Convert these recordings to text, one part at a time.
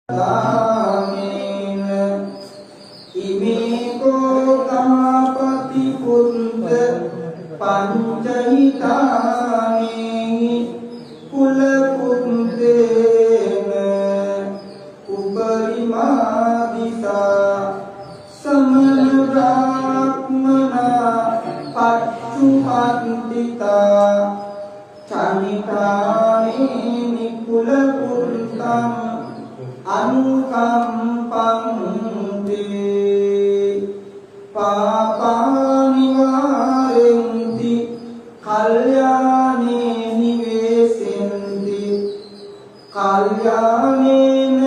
दानेन इमेको गणपति पुंत पंचहितानि कुल पुंतेन उपरिमादिता समनुरात्मना पच्चुपंडिता चनितानि कुल पुंतम् अनुकंपन्ते पापानि वारन्ति कल्याणे निवेशन्ति कल्याणेन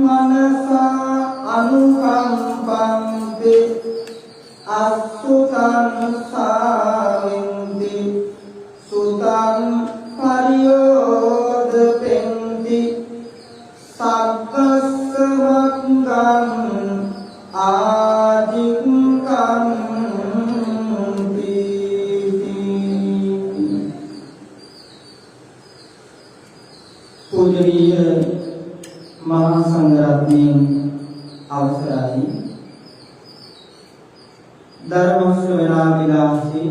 मनसा अनुकंपन्ते असुतं सारन्ति सुतं परियोदयन्ति सत्तस्मग्गं आजिक्कन्ति। पूजनीय महासंघरत्ने अवसरादि धर्म श्रवणाभिलाषी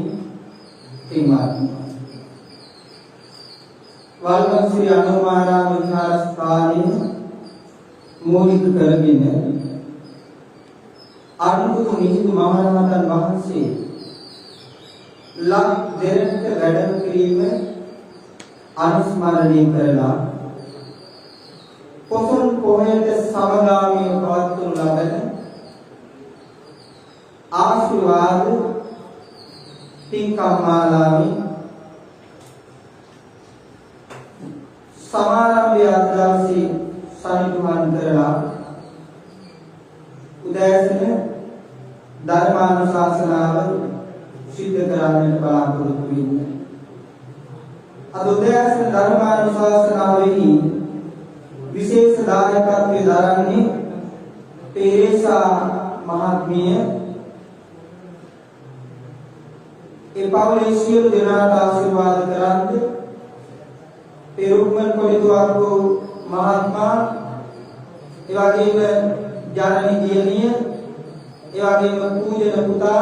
पिंगमात्मा वाल्मीकि श्री अनुमाराम विहारस्थाने मूलिक කරගෙන අනුරුදු මිහිඳු මහරහතන් වහන්සේ ලක් දෙරට වැඩම කිරීම අනුස්මරණය කරලා පොසොන් පොහොයට සමගාමීව පවත්වනු ලබන ආශිර්වාද පින්කම් මාලාවේ සමාරම්භය අදවසේ සනිටුහන් කරලා උදෑසන ධර්මානුශාසනාව සිද්ධ කරන්නට බලාපොරොත්තු වෙන්නේ. අද උදෑසන ධර්මානුශාසනාවෙහි විශේෂ දායකත්වයේ දරන්නේ පෙරේසා මහත්මිය. ඒ පවුලේ සියලු දෙනාට ආශිර්වාද කරන්නේ पेरुक्मन कोलितुआको महात्मा एवं जाननी दियनीय एवं पूजन पुता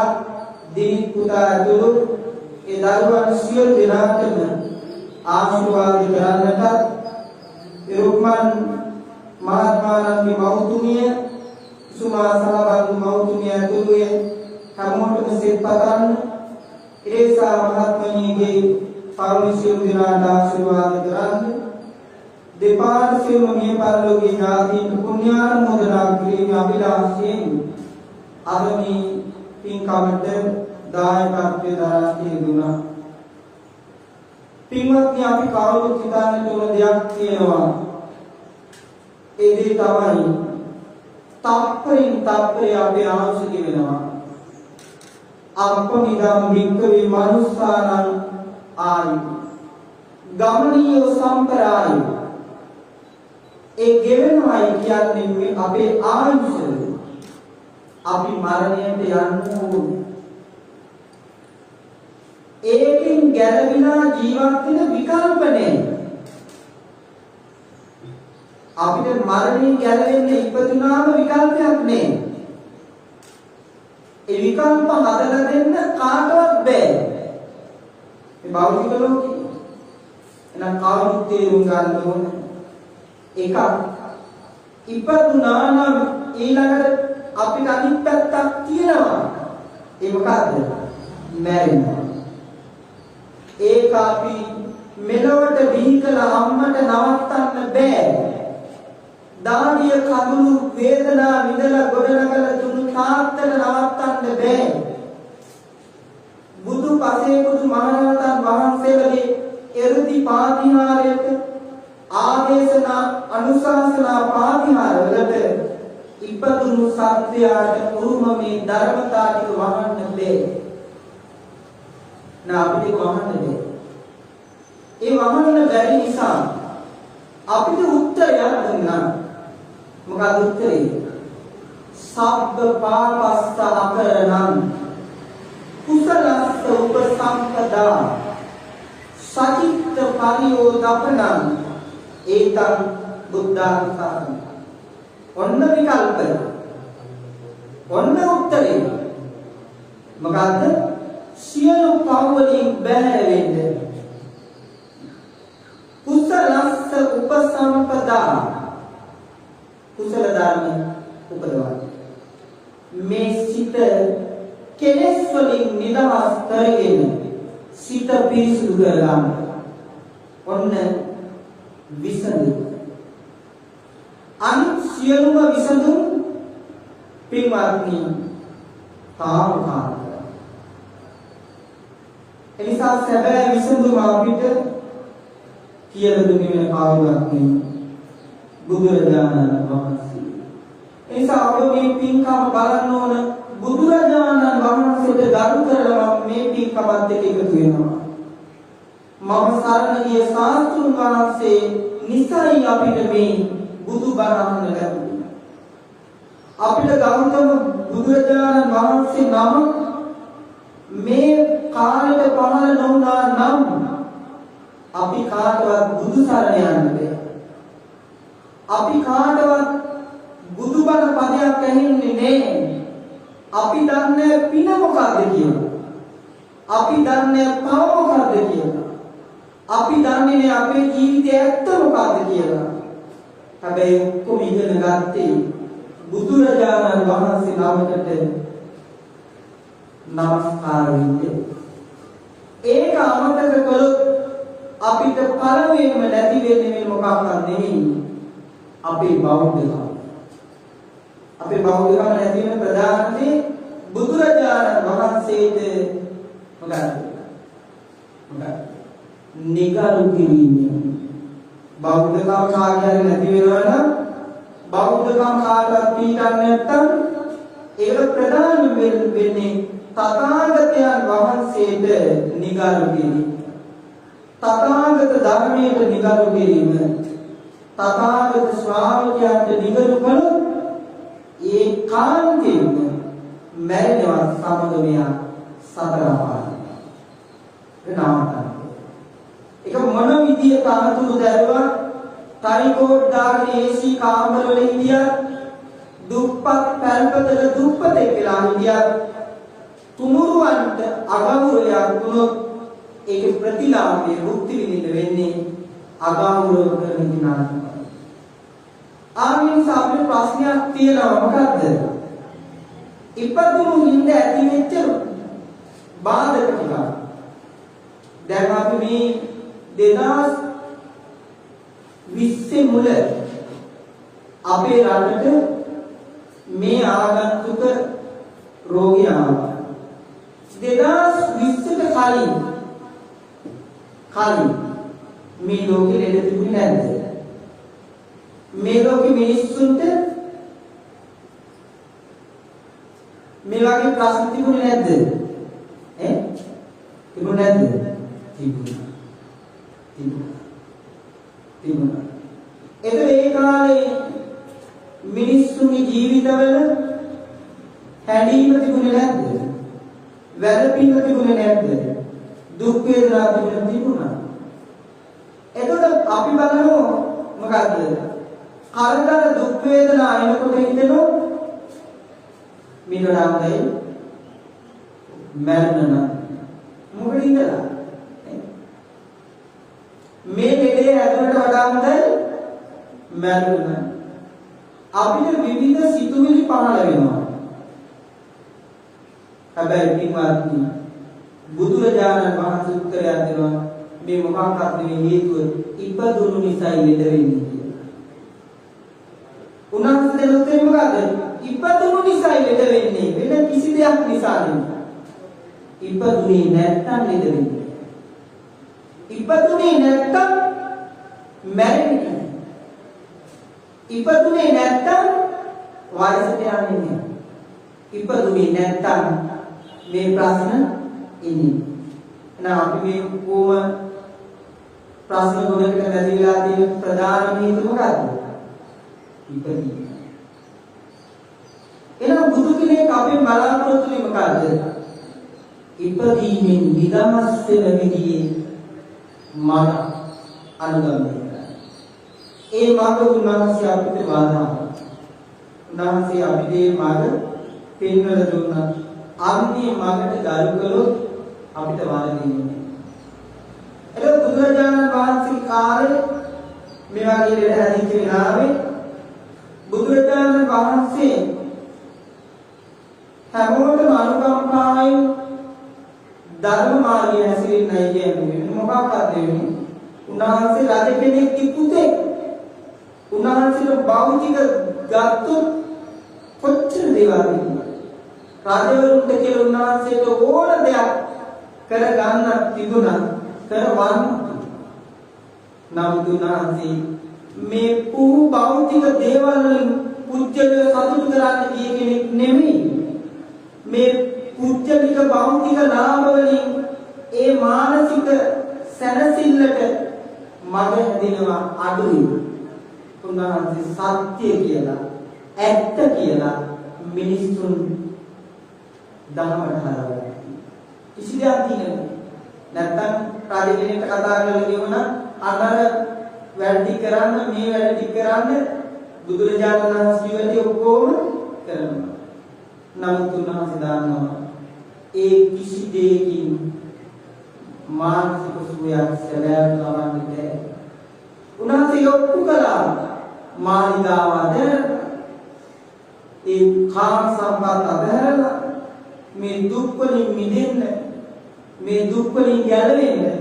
दीन पुता अतुलु ए दारुवान सियल दिनाटम आशीर्वाद करන්නට पेरुक्मन महात्मा नंगी मौතුමිය සුමා සහබන්දු මෞතුමිය අතුලුයේ හැමෝටම සෙත් පතන්න ඉරේසා මහත්මණියගේ පාවිසියු දිනාට ආශිර්වාද කරන්නේ දෙපාර්ශ්වයම මේ පරිලෝකීය ඥාතීන් පුණ්‍යානුමෝදනා කිරීම අභිලාෂයෙන් අදමි පින්කමට දායකත්වයේ දරාගෙන දුනා. පින්වත්නි අපි කවුරුත් හිතන්න ඕන දෙයක් තියෙනවා. ඒ දේ තමයි තප්පරින් තප්පරය අපේ ආයුෂ ගෙවෙනවා. අප්පමිදම් වික්කවේ මනුස්සානං ආයු ගමනීය සම්ප්‍රාය ඒ ගෙවෙනවයි කියන්නේ අපේ ආයුෂ අපි මරණයට යන්න ඕනේ. ඒකෙන් ගැලවිලා ජීවත් වෙන විකල්ප නැහැ. අපිට මරණයෙන් ගැලවෙන්න ඉපදුනාම විකල්පයක් නැහැ. ඒ විකල්ප හදලා දෙන්න කාටවත් බෑ. මේ භෞතික ලෝකේ එනම් කවුරුත් තේරුම් ගන්න ඕන එකක් ඉපදුනා නම් ඊළඟට අපිට අනිත් පැත්තක් තියෙනවා. ඒ මොකද්ද? මැරෙනවා. ඒක අපි මෙලොවට බිහිකලා අම්මට නවත්තන්න බෑ. දාඩිය කඳුළු වේදනා විඳලා ගොඩනගලා දුන්නු තාත්තට නවත්තන්න බෑ. බුදු පසේ බුදු මහරහතන් වහන්සේලගේ එ르දි පාතිහාරයට ආදේශනා අනුශාසනා පාතිහාරවලට ඉපදුණු සත්‍යයට උරුම මේ ධර්මතා ටික වහන්න බෑ. අපිට වහන්න බෑ. ඒ වහන්න බැරි නිසා අපිට උත්තරයක් දුන්නා. මොකද උත්තරේ? සබ්බ පාපස්ස අකරණං කුසලස්ස උපසම්පදා සචිත්ත පරියෝදපනං ඒතං බුද්ධානුශාසනං. ඔන්න විකල්පය. ඔන්න උත්තරේ. මොකද්ද? සියලු පව් වලින් බැහැර වෙන්න. කුසලස්ස උපසම්පදා. කුසල ධර්ම උපදවන්න. මේ සිත කෙලෙස් වලින් නිදහස් කරගෙන සිත පිරිසුදු කරගන්න. ඔන්න විසඳුම. අනිත් සියලුම විසඳුම් පින්වත්නි තාවකාලික. එනිසා සැබෑ විසඳුම අපිට කියලා දුන්නේ වෙන කවුරුත් නෙමෙයි බුදුරජාණන් වහන්සේ. එනිසා අපේ මේ පින්කම බලන්න ඕන බුදුරජාණන් වහන්සේට ගරු කරලා මේ පින්කමත් එක්ක එකතු වෙනවා. මම සරණ ගිය සාස්තුන් වහන්සේ නිසයි අපිට මේ බුදුබණ අහන්න ලැබුණේ. අපිට ගෞතම බුදුරජාණන් වහන්සේ නම මේ කාලෙට පහළ නොවුණා නම් අපි කාටවත් බුදු සරණ යන්න බෑ. අපි කාටවත් බුදුබණ පදයක් ඇහෙන්නේ නෑ. අපි දන්නේ පින මොකද්ද කියලා. අපි දන්නේ පව මොකද්ද කියලා. අපි දන්නේ නෑ අපේ ජීවිතයේ ඇත්ත මොකද්ද කියලා. හැබැයි ඔක්කොම ඉගෙන ගත්තේ බුදුරජාණන් වහන්සේ නමකට නමස්කාර වෙන්න. ඒක අමතක කළොත් අපිට පළවෙනිම නැති වෙන්නේ මේ මොකක්වත් නෙමෙයි. අපේ බෞද්ධකම. අපේ බෞද්ධකම නැති වෙන ප්‍රධාන දේ බුදුරජාණන් වහන්සේට මොකක්ද? නිගරු කිරීම. බෞද්ධකම කාර්යය නැති වෙනවා නම් බෞද්ධකම කාටවත් පිටන්නේ නැත්තම් ඒක ප්‍රධාන වෙන්නේ තථාගතයන් වහන්සේට නිගරු කිරීම. තථාගත ධර්මයට නිගරු කිරීම. තථාගත ශ්‍රාවකයන්ට නිගරු කළොත් ඒ කාන්තේම මැරෙනවා සමග මෙයා සතර අපායට. එනවාට ඒක මොන විදියට අනුතුරු දැරුවා තරිකෝඩ් දාගෙන ඒසි කාමරවල හිටියා දුප්පත් පැල්පතල දුප්පතේ කියලා හිටියා තුනුරුවන්ට අගෞරවයක් වුණොත් ඒකේ ප්‍රතිලාභයේ භුක්ති විඳින්න වෙන්නේ අගෞරව කරන දිනාට. ආමින් සාපේ ප්‍රශ්නයක් තියෙනවා මොකද්ද? ඉපදුණු හිඳ ඇති වෙච්ච බාධක ටික. දැන් අපි මේ 2020 මුල අපේ රටට මේ ආගන්තුක රෝගය ආවා. 2020ට කලින් මේ ලෝකෙ ලෙඩ තිබුණේ නැද්ද? මේ ලෝකෙ මිනිස්සුන්ට මේ වගේ ප්‍රශ්න තිබුණේ නැද්ද? තිබුණේ නැද්ද? තිබුණා. ඒ කාලේ මිනිස්සුන්ගේ ජීවිතවල හැඬීම තිබුණේ නැද්ද? වැළපීම තිබුණේ නැද්ද? දුක් වේදනා තිබුණා. එතකොට අපි බලමු මොකද්ද? කරදර දුක් වේදනා එනකොට හිතෙනවා මිනරාමයි මරණන මොකද ඉඳලා මේ දෙකේ ඇතුළට වඩා හොඳයි මරණන. අපිට විවිධ සිතුවිලි පහළ වෙනවා. හැබැයි පින්වත්නි බුදුරජාණන් වහන්සේ උත්තරයක් දෙනවා මේ මොකක්වත් නෙවෙයි හේතුව ඉපදුණු නිසා ලෙඩ වෙන්නේ කියලා. උන්වහන්සේ දෙන උත්තරේ මොකද්ද? ඉපදුණු නිසා ලෙඩ වෙන්නේ වෙන කිසි දෙයක් නිසා නෙවෙයි. ඉපදුනේ නැත්තම් ලෙඩ වෙන්නේ. ඉපදුනේ නැත්තම් මැරෙන්නේ. ඉපදුනේ නැත්තම් වයසට යන්නේ නැහැ. ඉපදුනේ නැත්තම් මේ ප්‍රශ්න ඉන්නේ. එහෙනම් අපි මේ කොහොම ප්‍රශ්න ගොඩකට වැදිලා තියෙන ප්‍රධාන හේතුව මොකක්ද? ඉපදීම. එහෙනම් බුදු කෙනෙක් අපේ බලාපොරොත්තු වෙන්නේ මොකද්ද? ඉපදීමෙන් නිදහස් වෙන විදිහේ මන අනුගමනය කරන්න. ඒ මාර්ග උන්වහන්සේ අපිට වාදනා. උන්වහන්සේ අපිට මඟ පෙන්වලා දුන්නා. අන්නේ මඟට ගරු කළොත් අපිට වරදින්නේ. ඒක බුදුරජාණන් වහන්සේ කාලේ මේ වගේ දෙයක් හැදිච්ච වෙලාවේ බුදුරජාණන් වහන්සේ හැමෝටම අනුකම්පාවෙන් ධර්ම මාර්ගය හැසිරෙන්නයි කියන්නේ. මොකක්ද වෙන්නේ? උන්වහන්සේ රජ කෙනෙක්ගේ පුතේ. උන්වහන්සේට භෞතික ගත්තොත් කොච්චර දේවල් තිබුණාද? රජවරුන්ට කියලා උන්වහන්සේට ඕන දෙයක් කරගන්න තිබුණා. කරවන්න. නමුත් උන්වහන්සේ මේ පුහු භෞතික දේවල් වලින් පුජ්‍යලය සතුටු කරන්න ගිය කෙනෙක් නෙමෙයි. මේ පුජ්‍යලික භෞතික ලාභ වලින් ඒ මානසික සැනසෙල්ලට මඟ හැදෙනවා අඩුයි. උන්වහන්සේ සත්‍ය කියලා, ඇත්ත කියලා මිනිසුන් ධර්මයට හරවලා. කිසි දෙයක් තියෙන්නේ නැත්තම් රාජ කෙනෙක්ට කතා කරලා කියවන අර වැඩි කරන්න මේ වැඩි කරන්න බුදුරජාණන් වහන්සේ වැඩි ඔක්කොම කරනවා. නමුත් උන්වහන්සේ දන්නවා ඒ කිසි දෙයකින් මානසික සුවයක් සැබෑවට ලබන්න බැහැ. උන්වහන්සේ ඔප්පු කළා මානිදාවද ඒ කාම සම්පත් අදහැරලා මේ දුක් වලින් මිදෙන්න, මේ දුක් වලින් ගැලවෙන්න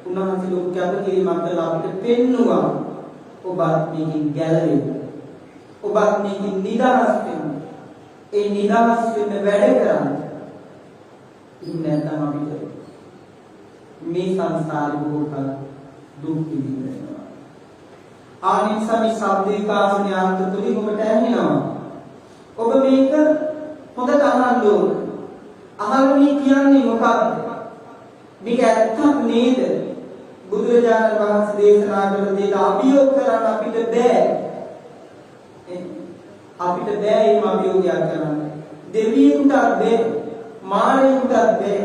උන්වහන්සේ ලෝක කැපකිරීමක් කළා අපිට පෙන්නවා. ඔබත් මේකින් ගැලවෙන්න, ඔබත් මේකින් නිදහස් වෙන්න. ඒ නිදහස් වෙන්න වැඩ කරන්න. ඉන්නේ නැත්නම් අපිට මේ සංසාරේ බොහෝ කල දුක් විඳිනවා. ආනිසමි ශබ්දේකාසනේ අන්ත තුලින් ඔබට ඇහෙනවා. ඔබ මේක හොඳට අහන්න ඕන. අහලා මේ කියන්නේ මොකක්ද? මේක ඇත්තක් නේද? බුදුරජාණන් වහන්සේ දේශනා කළ දේ අභියෝග කරන්න අපිට බෑ. අපිට බෑ මේ අභියෝගයක් කරන්න. දෙවියෙකුට බෑ, මානෙකුට බෑ,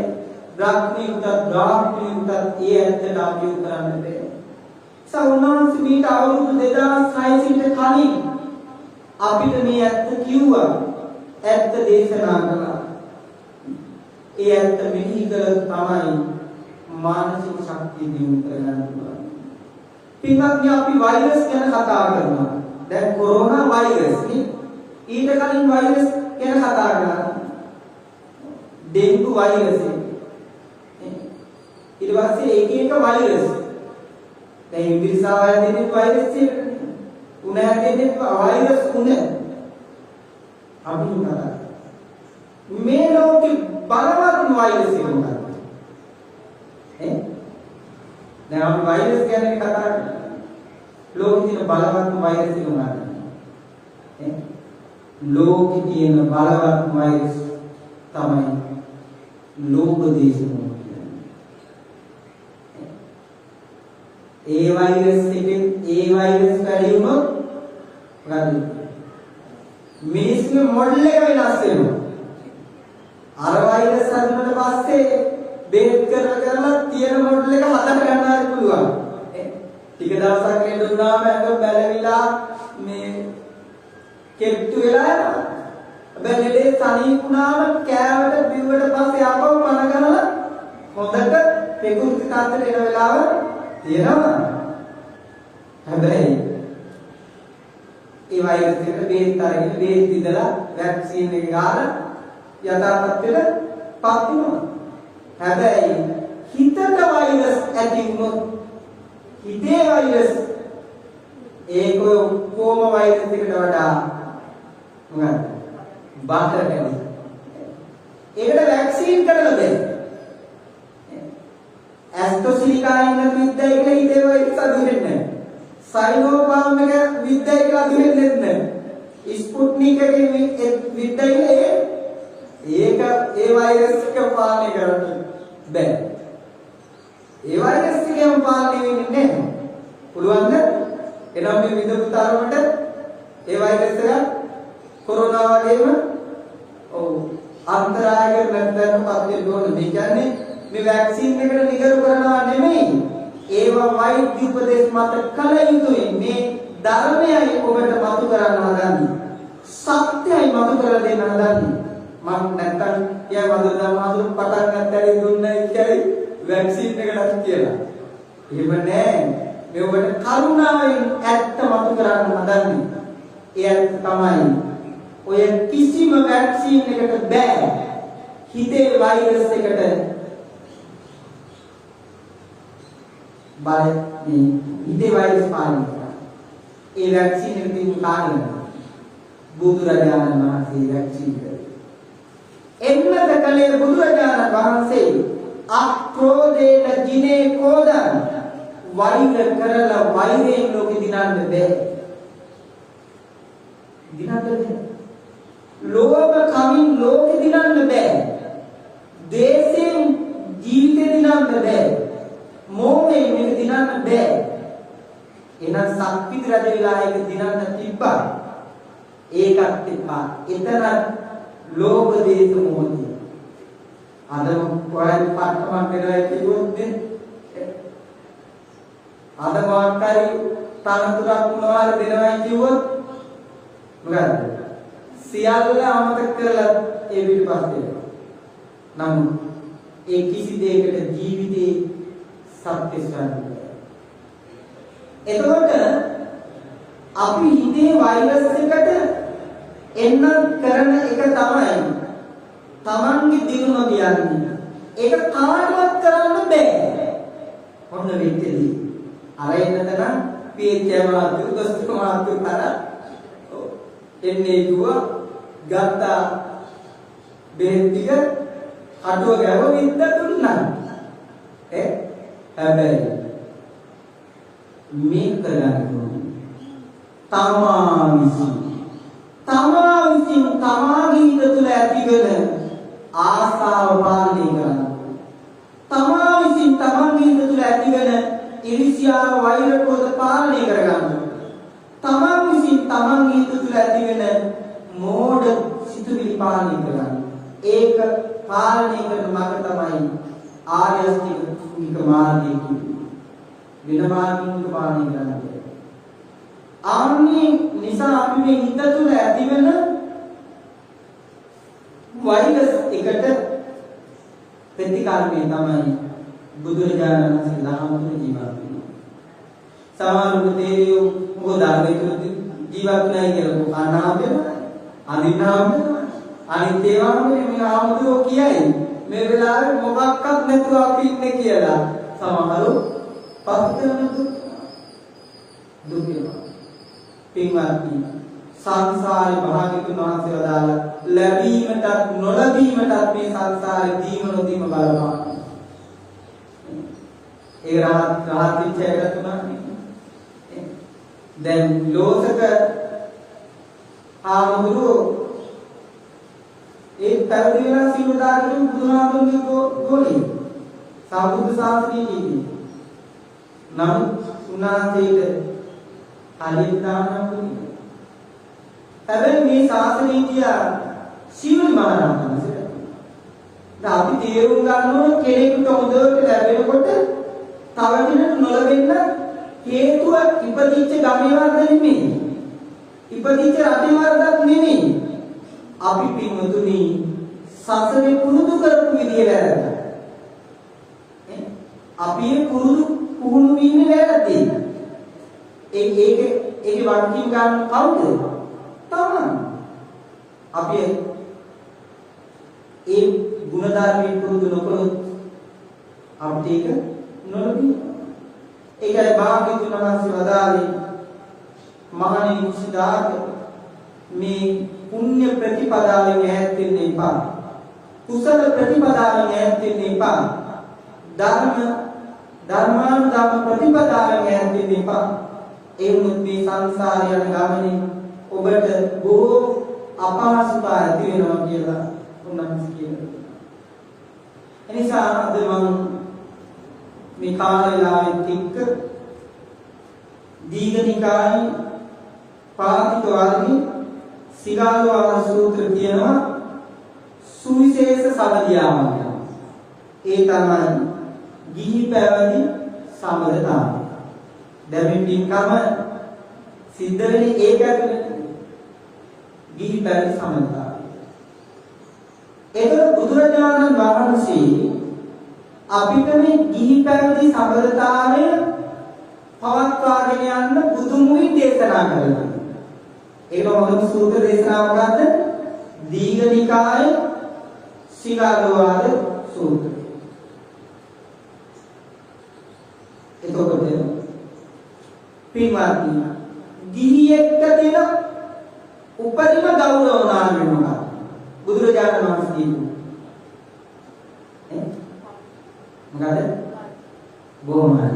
බ්‍රහ්මීකුට බ්‍රාහ්මණයෙකුට ඒ ඇත්තට අභියෝග කරන්න බෑ. සවුනාන්සේ මීට අවුරුදු 2600ට කලින් අපිට මේ ඇත්ත කිව්වා. ඇත්ත දේශනා කළා. ඒ ඇත්ත මෙහි කළ තමයි මානසික ශක්තිය දියුණු කරගන්න පුළුවන්. පින්වත්නි අපි වෛරස් ගැන කතා කරනවා. දැන් කොරෝනා වෛරස් නේ. ඊට කලින් වෛරස් ගැන කතා කරා. Dengue virus. ඊට පස්සේ එක වෛරස්. දැන් ඉංග්‍රීසාව හැදෙන්නේ වෛරස් එක. උණ හැදෙන්නේ වෛරස් උණ. අපි උනලා. මේ ලෝකේ බලවත් වෛරස් එක මොකක්ද? දැන් අපි වෛරස් ගැන කතා කරනවා. ලෝකේ තියෙන බලවත් වෛරස් එක මොකක්ද? ලෝකේ තියෙන බලවත් වෛරස් තමයි ලෝභ දේශ මොහ කියන්නේ. ඒ වෛරස් එකෙන් ඒ වෛරස් වැඩි වුණොත් මොකද? මිනිස්සුගේ මොඩල් එක වෙනස් වෙනවා. අර වෛරස් හදුනට පස්සේ බේත් කරලා තියෙන මොඩල් එක හදන්න ගන්න පුළුවන්. ටික දවසක් ඉඳුනාම ඇඟ බැලවිලා මේ කෙට්ටු වෙලා යනවා. හැබැයි ලේ සනීපුණාම කෑවට බිව්වට පස්සේ ආපහු පණ ගන්නලා හොඳට පෙකුරුති තාත්තට එන වෙලාව තියෙනවා. හැබැයි ඒ වෛරස් එකට බේත් අරගෙන බේත් ඉදලා වැක්සින් එක ගාලා යථාර්ථයට පත් වෙනවා. හැබැයි හිතට වෛරස් ඇති වුණොත් හිතේ වෛරස් ඒක කොහොම වෛරස් එකට වඩා මොකක්ද? බාහිර කෙනෙක්. ඒකට වැක්සින් කරලා දෙන්න. ඇස්ට්‍රොසිලිකා ඉන්න විද්‍යාව කියලා හිතේ වෛරස් අඩු වෙන්නේ නැහැ. සයිනෝෆාර්ම් එක විද්‍යාව කියලා අඩු වෙන්නේ නැහැ. ස්පුට්නික් එකේ විද්‍යාව ඒක ඒ වෛරස් එක පාලනය කරන්න බෑ. ඒ වෛරස් එකම පාලනය වෙන්නේ නැහැ. පුළුවන්ද? එනම් මේ විදුලි තරමට ඒ වෛරස් එක කොරෝනා වගේම අන්තරායක නැත්නම් පත් වෙන්න මේ කියන්නේ මේ වැක්සින් එකට නිගරු කරනවා නෙමෙයි. ඒවා වෛද්‍ය උපදේශ මත කල යුතුයි. මේ ධර්මයයි ඔබට මතු කරන්න හදන්නේ. සත්‍ය මතු කරලා දෙන්න හදන්නේ. මම නැත්තම් කියයි වදලා මාසුරු පටන් ගන්නට දුන්නයි කියයි වැක්සින් එකකට කියලා. එහෙම නෑ. මේවට කරුණාවෙන් ඇත්ත මතු කරන්න හදන්නේ. ඒ ඇත්ත තමයි ඔය කිසිම වැක්සින් එකකට බෑ හිතේ වෛරස් එකට බල මේ හිතේ වෛරස් පාලනය කරන්න. ඒ වැක්සින් එක තිබු කාරණය බුදුරජාණන් වහන්සේ වැක්සින් කරේ. එන්නද කලේ බුදුරජාණන් වහන්සේ අක්‍රෝධේන ජිනේ කෝදන් වෛර කරලා වෛරයෙන් ලෝකෙ දිනන්න බෑ. දිනන්න බෑ. ලෝභ කමින් ලෝකෙ දිනන්න බෑ. දේශයෙන් ජීවිතේ දිනන්න බෑ. මෝහයෙන් මේක දිනන්න බෑ. එහෙනම් සක්විති රජ වෙලා ඒක දිනන්න තිබ්බා. ඒකත් එපා. එතන ලෝභ දේශ මොහොත. අද කොහෙන් පට්ටමක් වෙනවා කිව්වොත් අද මාත්‍රි තරතුරක් මොනවාර දෙනවා කිව්වොත් මොකද්ද? සියල්ල අමතක කරලා ඒ පිටපස්සේ. නමුත් ඒ කිසි දෙයකට ජීවිතේ සත්‍ය ස්වરૂපය. එතකොට අපි හිතේ වෛරස් එකට එන්න කරන එක තමයි Tamange දිනුම කියන්නේ. ඒක කාටවත් කරන්න බෑ. ඔන්න වෙච්චදී. අර එන්නද නම් පීච්චම අතුස්තු මාතු කර එන්නේ දුව ගත්තා බෙහෙත් ටික අටුව ගැවවින්ද දුන්නා. හැබැයි මේ කරන්නේ තමා විසින් තමාගේ හිත තුළ ඇතිවන ආසාව පාලනය කරන්න. තමා විසින් තමාගේ හිත තුළ ඇතිවන ඊර්ෂ්‍යාව වෛර ක්‍රෝධ පාලනය කරගන්න. තමා විසින් තමාගේ හිත තුළ ඇතිවන මෝඩ සිතුවිලි පාලනය කරගන්න. ඒක පාලනය කරන මඟ තමයි ආර්ය අෂ්ටාංගික මාර්ගය කියන්නේ. වෙන මාර්ගික පාලනය කරන්න. ආන්නේ නිසා අපි මේ හිත තුළ ඇතිවෙන වෛරස් එකට ප්‍රතිකාරකේ තමයි බුදුරජාණන් වහන්සේ ලාමතුන ජීවත් වෙනවා. සමහරව තේරියෝ මොකද ආවෙත් ජීවත් නැහැ කියලා අනාම වෙනවා. අනිනාම වෙනවා. අනිත් ඒවාම මේ ආමුදෝ කියයි. මේ වෙලාවේ මොකක්වත් නැතුව අපි ඉන්නේ කියලා. සමහරව පස්තන දුක් වෙනවා. පින්වත්නි සංසාරේ භාග්‍යතුන් වහන්සේ වදාළ ලැබීමටත් නොලැබීමටත් මේ සංසාරේ දීම නොදීම බලපාන. ඒ රහත් විචයකට තුනක් දැන් ලෝකක ආමුදුරු ඒ තරදීලා සිවුදාගෙන බුදුහාමුදුරුවෝ ගෝලී සාබුදු සාසනීය නම් උන්වහන්සේට හරියට දානවා කියන්නේ. හැබැයි මේ ශාසනය කියා සිවුල් මහරහතන්සේ. දැන් අපි තේරුම් ගන්න ඕන කෙනෙකුට හොඳට ලැබෙනකොට තව කෙනෙකුට නොලැබෙන්න හේතුව ඉපදිච්ච ගමේ වර්ධ නෙමෙයි. ඉපදිච්ච රටේ වර්ධක් නෙමෙයි. අපි පින්වතුනි සසරේ පුරුදු කරපු විදිය වැරද්දා. අපි පුහුණු වෙන්නේ වැරද්දේ. ඒකේ වර්කින් ගන්න කවුද? තමයි. අපි ඒ ගුණධර්මයෙන් පුරුදු නොකළොත් අපිට ඒක නොලැබී. ඒකයි භාග්‍යවතුන් වහන්සේ වදාළේ මහණෙනි කුසිදාක මේ පුණ්‍ය ප්‍රතිපදාවෙන් ඈත් වෙන්න එපා. කුසල ප්‍රතිපදාවෙන් ඈත් වෙන්න එපා. ධර්මානුධර්ම ප්‍රතිපදාවෙන් ඈත් වෙන්න එපා. ඒ වුත් මේ සංසාරය යන ගමනේ ඔබට බොහෝ අපහසුතා ඇති වෙනවා කියලා උන්වහන්සේ කියනවා. එනිසා අද මම මේ කාලයලාවෙත් එක්ක දීඝනිකායේ පාතික වර්ගයේ සිගාලෝවාද සූත්‍ර කියනවා සුවිශේෂ සමදියාවක්. ඒ තමයි ගිහි පැවැදි සමදතාවය. දැන් මේ පින්කම සිද්ධ වෙන්නේ ඒක ඇතුළේ. ගිහි පැවිදි සමතාව. ඒතර බුදුරජාණන් වහන්සේ අපිට මේ ගිහි පැවිදි සමතාවය පවත්වාගෙන යන්න බුදුමුයි දේශනා කළා. ඒක මොකද සූත්‍ර දේශනාව මොකද්ද? දීඝනිකාය සීලාදවාද සූත්‍රය. එතකොට පින්වත්නි ගිහියෙක්ට තියෙන උපරිම ගෞරව නාමය මොකක්ද? බුදුරජාණන් වහන්සේ කියනවා මොකද? බොහොම හරි.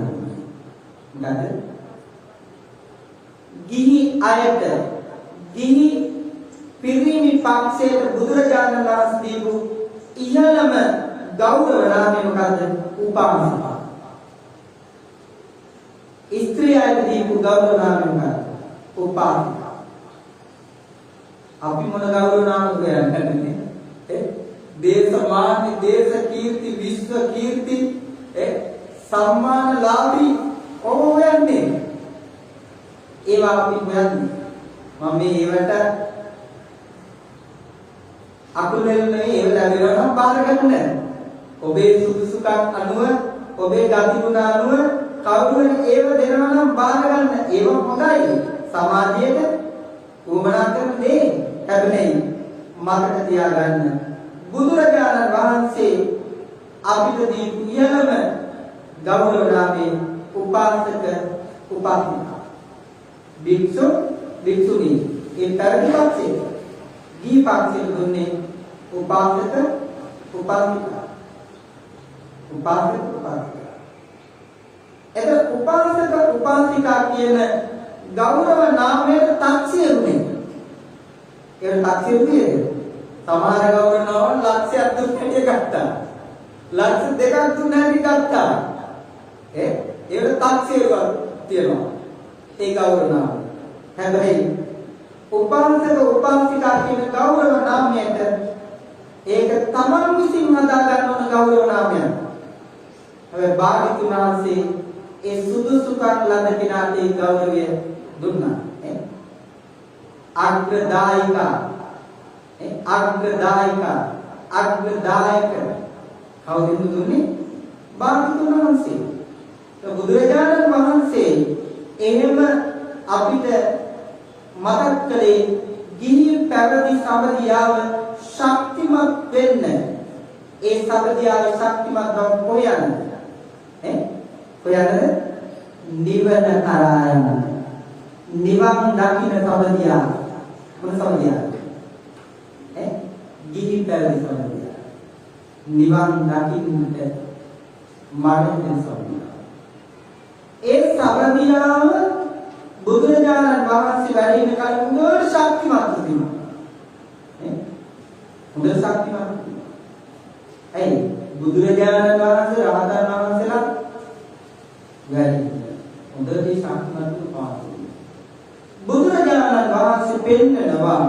මොකද? ගිහි අයට ගිහි පිරිමි පක්ෂයට බුදුරජාණන් වහන්සේ දීපු ඉහළම ගෞරව නාමය මොකද්ද? උපාසිකා. ස්ත්‍රියට දීපු ගෞරව නාමය මොකද්ද? උපාසිකා. අපි මොන ගෞරව නාමද කියන්නේ? දේශමාන්‍ය, දේශ කීර්ති, විශ්ව කීර්ති, සම්මානලාභී ඕවැන්නේ. ඒවා අපි හොයන්නේ. මම මේ ඒවට අකුල් නෙමෙයි ඒව ලැබෙනවා නම් බාර ගන්න නැහැ. ඔබේ සුදුසුකම් අනුව, ඔබේ ගති ගුණ අනුව කවුරුන් ඒව දෙනවා නම් බාර ගන්න. ඒව හොඳයි. සමාජයට උවමනා කරන දේ. හැබැයි මතක තියාගන්න බුදුරජාණන් වහන්සේ අපිට දීපු ඉහළම ගෞරව නාමයේ උපාසක උපාසිකා. භික්ෂු භික්ෂුණී ඒ පැවිදි පක්ෂයේ ගිහි පක්ෂයේ දුන්නේ උපාසක උපාසිකා. උපාසක උපාසිකා. එතකොට උපාසක උපාසිකා කියන ගෞරව නාමයට තක්සේරුනේ. ඒක තක්සේරුනේ. සමහර ගෞරව නාම ලක්ෂයක් දුන්නට ගත්තා. ලක්ෂ දෙකක් දුන්නට ගත්තා. ඒක තක්සේරුවක් තියෙනවා. ඒ ගෞරව නාම. හැබැයි උපාසක උපාසිකා කියන ගෞරව නාමයට ඒක තමන් විසින් හදා ගන්න ඕන ගෞරව නාමයක්. හැබැයි භාග්‍යතුන් වහන්සේ ඒ සුදුසුකම් ලද කෙනාට ඒ ගෞරවය දුන්නා. අග්‍රදායිකා අග්‍රදායක කවුරුද දුන්නේ? භාග්‍යතුන් වහන්සේ. බුදුරජාණන් වහන්සේ එහෙම අපිට මතක් කළේ ගිහි පැවිදි සමදියාව ශක්තිමත් වෙන්න. ඒ සමදියාව ශක්තිමත් බව හොයන්න. හොයන්න නිවන කරා යන්න. නිවන් දකින්න සමදියාව. මොන සමදියාව? ගිහි පැවිදි සමදියාව. නිවන් දකින්නට මරණ සමදියාව. ඒ සමදියාව බුදුරජාණන් වහන්සේ වැඩ ඉන්න කාලේ හොඳට ශක්තිමත් තිබුණා. හොඳ ශක්තිමත්. ඇයි? බුදුරජාණන් වහන්සේ රහතන් වහන්සේලා වැඩ හොඳට ශක්තිමත් පාසුයි. බුදුරජාණන් වහන්සේ පෙන්නනවා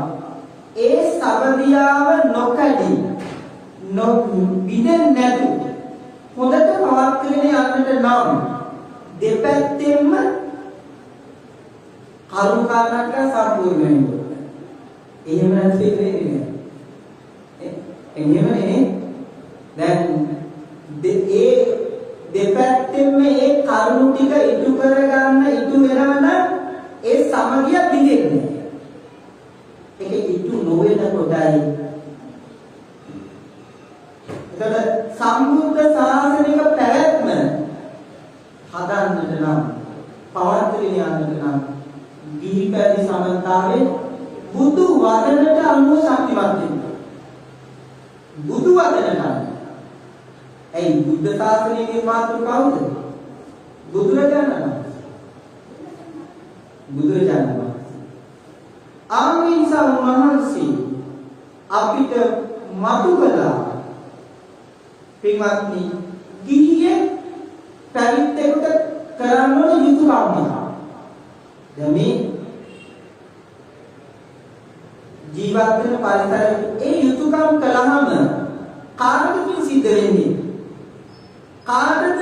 ඒ සබදියාව නොකඩි විදෙන් නැතු හොඳට පවත්වගෙන යන්නට නම් දෙපැත්තෙන්ම කරුණාකාරක සම්පූර්ණ වෙන්න ඕනේ. එහෙම නැත්නම් වෙන්නේ නැහැ. එහෙමනේ. දැන් ඒ දෙපැත්තෙන්ම ඒ කරුණු ටික ඉටු කරගන්න ඉටු වෙනවන ඒ සමගිය බිඳෙන්නේ. ඒක ඉටු නොවන කොටයි. එතකොට සම්බුද්ධ ශාසනික පැවැත්ම හදන්නට නම් පවත්වගෙන යන්නට නම් ගිහි පැවිදි සමතාවේ බුදු වදනට අනුව ශක්තිමත් වෙන්න. බුදු වදනට. ඇයි බුද්ධ ශාසනයේ නිර්මාතෘ කවුද? බුදුරජාණන් වහන්සේ. බුදුරජාණන් වහන්සේ. ආමිසා මහන්සි අපිට මතු කළා. පින්වත්නි ගිහියේ පැවිද්දෙකුට කරන්න ඕන යුතුයකම්. දැන් මේ ජීවත් වෙන පරිසරයේ ඒ යුතුයකම් කළාම කාටද සිද්ධ වෙන්නේ? කාටද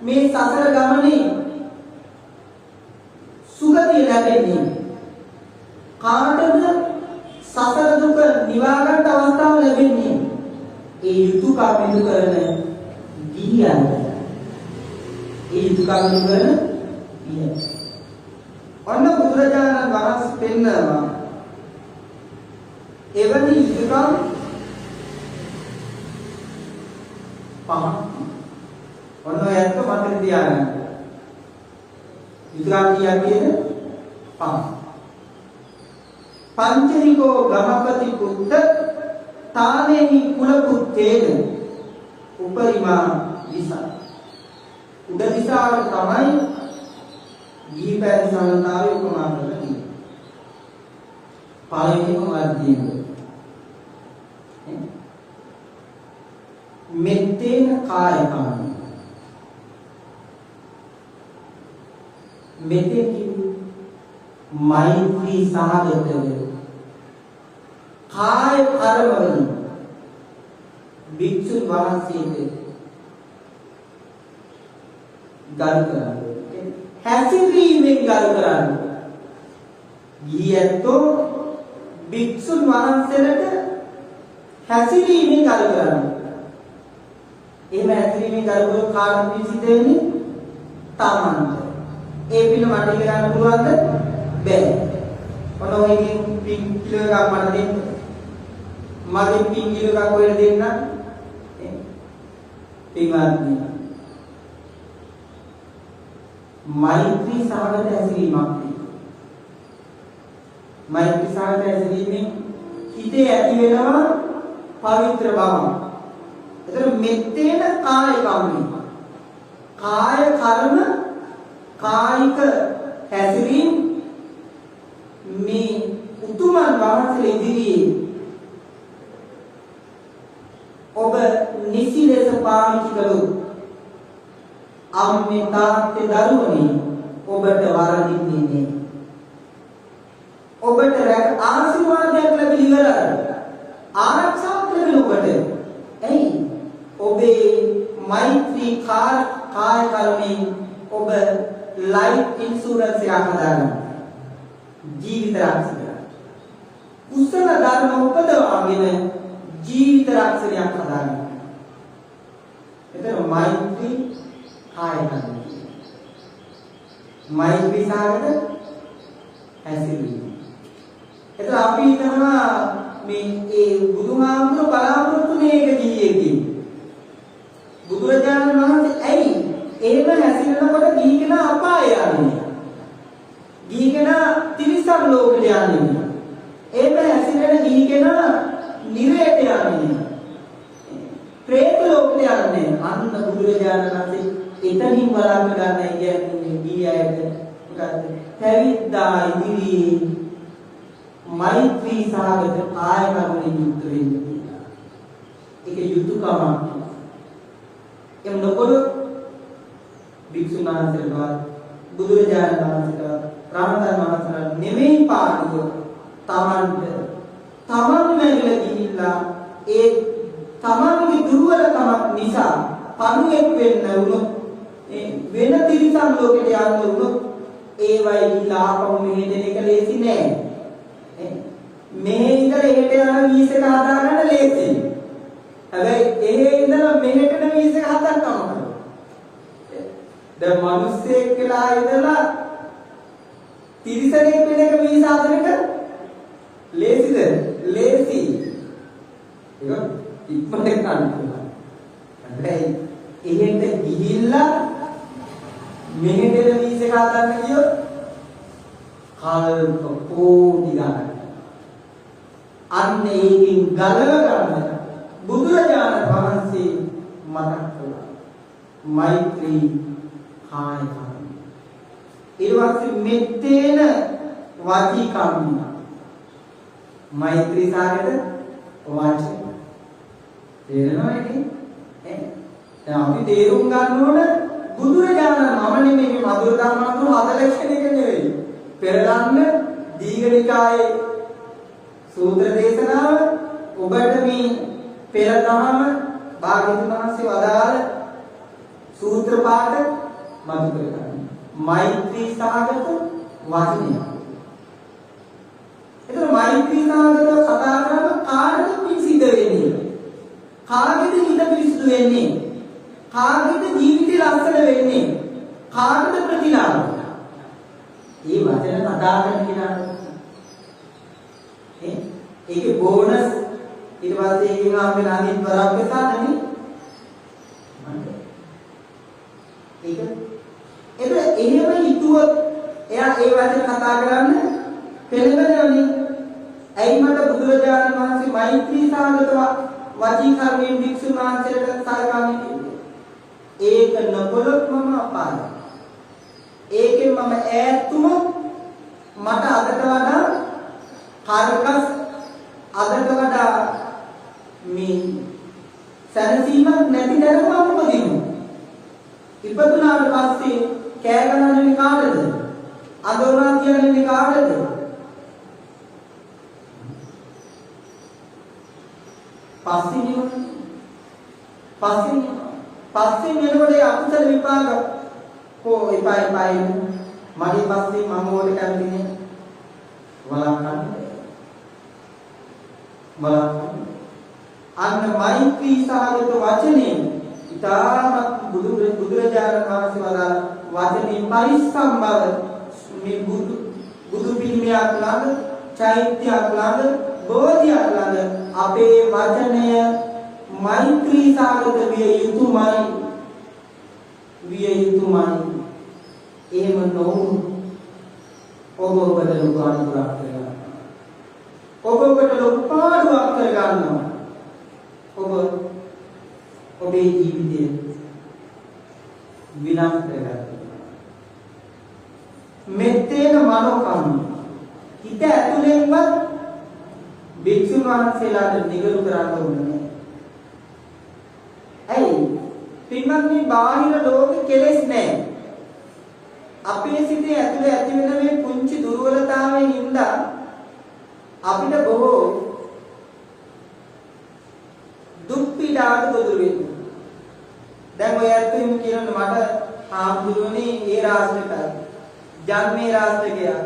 මේ සසර ගමනේ සුගතිය ලැබෙන්නේ? කාටද සසර දුක නිවා ගන්න අවස්ථාව ලැබෙන්නේ ඒ යුතුයකම් ඉදු කරන ගිහියන්. ඒ යුතුයකම් ඉදු කරන ගිහියන්. ඔන්න බුදුරජාණන් වහන්සේ පෙන්නවා එවැනි යුතුයකම් පහ. ඔන්න ඔයත් මතක තියාගන්න. යුතුයකම් කියන්නේ පහ. පංචනිකෝ ගමපති පුත්ත තානේහි කුල පුත්තේන උපරිමා දිසා. උඩ දිසාවට තමයි ගිහි පැවිදි සම්තාවේ උපමා කරලා තියෙන්නේ. පළවෙනිම වර්ගයේම මෙත්තේන කායකාම. මෙතේ කියන්නේ මෛත්‍රී සහගතව කාය කර්මවලින් භික්ෂුන් වහන්සේට ගරු කරන්නේ. හැසිරීමෙන් ගරු කරන්නේ. ගියැත්තෝ භික්ෂුන් වහන්සේලට හැසිරීමෙන් ගරු කරන්නේ. එහෙම හැසිරීමෙන් ගරු කරන කාරණා පිළිසිතෙන්නේ තමන්ට. ඒ පිළ මට ඉගෙන ගන්න පුළුවන්ද? බැහැ. ඔනෝයින් පින් කිලෝ එකක් මට දෙන්න. මගේ පින් කිලෝ එකක් ඔයලා දෙන්න. පින්වත්නි. මෛත්‍රී සහගත හැසිරීමක් තියෙනවා. මෛත්‍රී සහගත හැසිරීමෙන් හිතේ ඇති වෙනවා පවිත්‍ර බව. ඒතර මෙත්තේන කාය කම්මි. කාය කර්ම කායික හැසිරීම මේ උතුමන් වහන්සේ ඉදිරියේ ඔබ නිසි ලෙස පාවිච්චි කළොත් අම්මේ තාත්තේ දරුවනේ ඔබට වරදින්නේ නැහැ. ඔබට ආශිර්වාදයක් ලැබිලි ඉවරයි. ආරක්ෂාවක් ලැබෙන ඔබට. එයි ඔබේ මෛත්‍රී කාය කර්මෙන් ඔබ ලයිෆ් ඉන්ෂුරන්ස් එකක් හදාගන්න. ජීවිත රක්ෂණය. කුසල ධර්ම උපදවාගෙන ජීවිත රක්ෂණයක් හදාගන්න. එතන මෛත්‍රී කාය කර්ම. මෛත්‍රී සාගත හැසිරීම. එතන අපි හිතනවා මේ ඒ බුදුහාමුදුරුවෝ බලාපොරොත්තු මේක ගිහියෙකින්. බුදුරජාණන් වහන්සේ ඇයි එහෙම හැසිරෙනකොට ගිහි කෙනා අපාය යන්නේ? ගිහි කෙනා තිරිසන් ලෝකෙට යන්නේ. එහෙම හැසිරෙන ගිහි කෙනා නිරේට යන්නේ. പ്രേත ලෝකෙට යන්නේ. අන්න බුදුරජාණන් වහන්සේ එතනින් බලන්න ගන්න කියන්නේ ගිහි අයට මොකද්ද? පැවිද්දා ඉදිරියේ මෛත්‍රී සාගත කාය කර්මෙන් යුක්ත වෙන්න කියලා. ඒක යුතුයකමක්. එම් නොකොළොත් භික්ෂුන් වහන්සේලා බුදුරජාණන් වහන්සේලා රහතන් වහන්සේලා නෙමෙයි පාඩුව තමන්ම ගිහිල්ලා ඒ තමන්ගේ දුර්වලකමක් නිසා පණුවෙක් වෙන්න වුණොත් වෙන තිරිසන් ලෝකෙට යන්න වුණොත් ඒවයි ගිහිල්ලා ආපහු මෙහෙට එන එක ලේසි නෑ. මෙහෙ ඉඳලා එහෙට යන වීස එක හදාගන්න ලේසි. හැබැයි එහෙ ඉඳලා මෙහෙට යන වීස එක හදන්න ඕන. දැන් මිනිස්සෙක් කියලා ඉඳලා තිරිසනෙක් වෙන එක වීස හදන එක ලේසිද? ලේසි. ඒක ඉක්මනට කරන්න පුළුවන්. හැබැයි එහෙට ගිහිල්ලා මෙහෙට එන වීස එක හදන්න කියොත් කල්ප කෝටි ගණන්. අන්න ඒකින් ගලව ගන්න බුදුරජාණන් වහන්සේ මතක් කළා. මෛත්‍රී කාය කර්ම. ඊළඟට මෙත්තේන වාචී කර්ම. මෛත්‍රී සාගත වාචික. තේරෙනවද? දැන් අපි තේරුම් ගන්න ඕන බුදුරජාණන් මම නෙමෙයි මధుර ධර්මතුන් හදලක්ෂණ එක නෙවෙයි. පෙරදන්න දීඝනිකායේ සූත්‍ර දේශනාව ඔබට මේ පෙර දහම භාග්‍යවතුන් වහන්සේ වදාළ සූත්‍ර පාඨ මතු කර ගන්න. මෛත්‍රී සාගත වචනය. එතන මෛත්‍රී සාගත වෙන්නේ? කාගේද ජීවිතේ ලස්සන වෙන්නේ? කාටද ප්‍රතිලාභ? මේ වචන කතා කරන කෙනාට. ඒකේ බෝනස් ඊට පස්සේ ඒකෙන් ආපෙන අනිත් වරක් වෙසානේ. ඒක එහෙම හිතුවොත් එයා ඒ වචන කතා කරන්න පෙළඹෙනවනේ. ඇයි මට බුදුරජාණන් වහන්සේ මෛත්‍රී සාගතව වචී කර්මයෙන් භික්ෂුන් වහන්සේට සලකන්නේ කිව්වේ? ඒක නොකොලොත් මම අපායයි. ඒකෙන් මම ඈත් වුණොත් මට අදට වඩා කාර්කස් අදට වඩා මේ සැනසීමක් නැති දැනම උපදිනවා. ඉපදුනාට පස්සේ කෑ ගහන්නේ කාටද? අඳුරා කියන්නේ කාටද? පස්සේ එනකොට අකුසල විපාක කෝ එපයි මගේ පස්සේ මම ඕකට කැමතිනේ වළක්වන්න අන්න මෛත්‍රී සාගත වචනේ ඉතාමත් බුදුරජාණන් වහන්සේ වදාළ වචනේ පරිස්සම් බව මේ බුදු පිළිමයක් ළඟ චෛත්‍යයක් ළඟ බෝධියක් ළඟ අපේ වචනය මෛත්‍රී සාගත විය යුතුමයි. එහෙම නොවුනොත් ඔබට ලොකු අනුග්‍රහයක් කරගන්නවා. ඔබට ලොකු පාඩුවක් කරගන්නවා. ඔබේ ජීවිතය විනාශ කරගන්නවා. මෙත්තේන මනෝකම් හිත ඇතුලෙන්වත් භික්ෂුන් වහන්සේලාට නිගරු කරන්න ඕනේ. ඇයි? පින්වත්නි බාහිර ලෝකෙ කෙලෙස් නැහැ. අපේ සිතේ ඇතුලේ ඇති වෙන මේ පුංචි දුර්වලතාවයෙන් හින්දා අපිට බොහෝ දුක් පීඩාට ගොදුරු වෙනවා. දැන් ඔය ඇත්තම කියනවා මට ආම්දුරුවනේ ඒ රාष्ट्रයටයි ජන්මේ රාष्ट्रකයා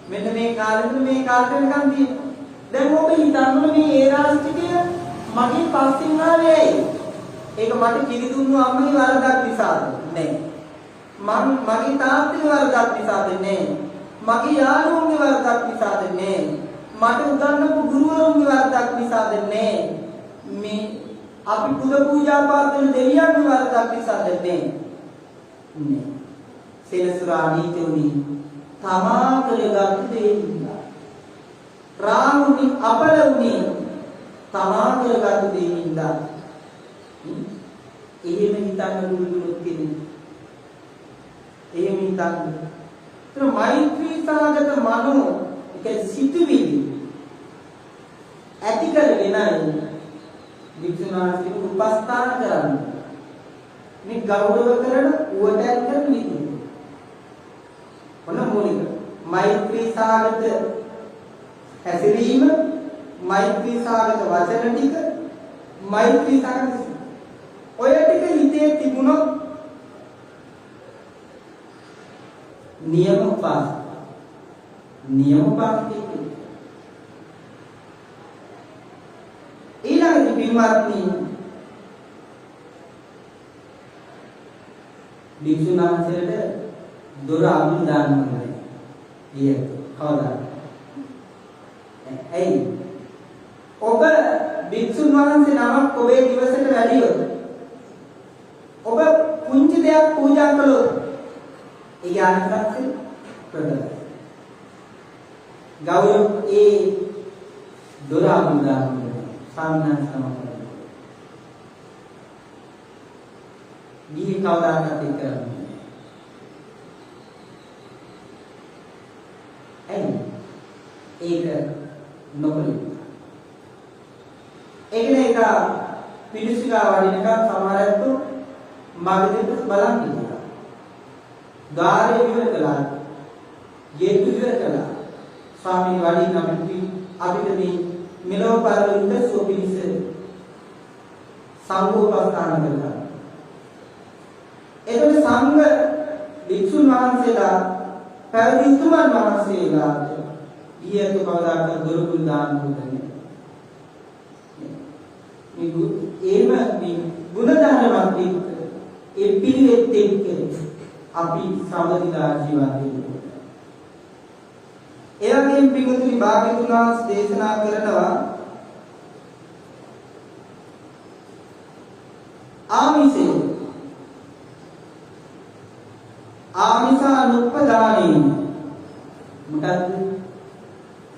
මෙන්න මේ කාලෙට මේ කාලෙට නිකන් තියෙනවා. දැන් ඔබ හිතන්න මේ ඒ රාष्ट्रකය මගේ පස්සෙන් ආවේ ඇයි? ඒක මට කිරි දුන්නු අම්මගේ වරදක් නිසාද? නෑ. මගේ තාත්තගේ වරදක් නිසාද? නෑ. මගේ යාළුවන්ගේ වරදක් නිසාද? නෑ. මට උගන්වපු ගුරුවරුන්ගේ වරදක් නිසාද? නෑ. මේ අපි පුද පූජා පාත්‍රන දෙවියන්ගේ වරදක් නිසාද? නෑ. සෙනසුරා නීතිුනි තමා කරගත් දේ නිසා රාමුනි අපලුනි තමා කරගත් දේ නිසා එහෙම හිතන්න දුරුදුරුත් කෙනෙක්. එහෙම හිතන්න. ඒතර මෛත්‍රී සාගත මනෝ ඒක සිතුවිලි ඇති කරගෙනයි වික්ෂුනාසික උපස්ථාන කරන්නේ. මේ ගෞරව කරන උවටැන් කරන විදිහ. ඔන්න මූලික මෛත්‍රී සාගත හැසිරීම, මෛත්‍රී සාගත වචන ටික, මෛත්‍රී සාගත ඔය ටික හිතේ තිබුණොත් නියම පාස් ඊළඟට පින්වත්නි භික්ෂුන් වහන්සේට දොර අඳුන් දාන්න ඕනේ. ඊයේ කවදාද? ඇයි? ඔබ භික්ෂුන් වහන්සේ නමක් ඔබේ දිවසට වැඩියොත් ඔබ පුංචි දෙයක් පූජා කළොත් ඒ ඥානපත්‍ය ප්‍රබලයි. ගෞරව ඒ දොර අඳුන් දාන්න සාමනාන් සමකරන. ගිහි කවදාකවත් ඒක කරන්නේ. ඒක නොකළේ. ඒකනේ එක පිළිසිකා වඩිනකම් සමහරවිට මගදී බලන් ඉන්නවා. ධාරේ විවර කළා. ගේතු විවර කළා. ස්වාමීන් වහන්සේ අපිට මේ මෙලොව පරලොව සෝපිනිස සංඝෝපස්ථාන කළා. එතකොට සංඝ භික්ෂුන් වහන්සේලා පැවිදි තුමන් වහන්සේලා ඊයත් කවදාකවත් දොරකුල් දාන්න ඕනේ. මේ ගුණ ධර්ම ඒ පිළිවෙත් එක්ක අපි සමදිනා ජීවත් වෙනවා. ඒ වගේම පිටුතුනි භාග්‍යවතුන් වහන්සේ දේශනා කරනවා ආමිසානුප්පදානේ මොකද්ද?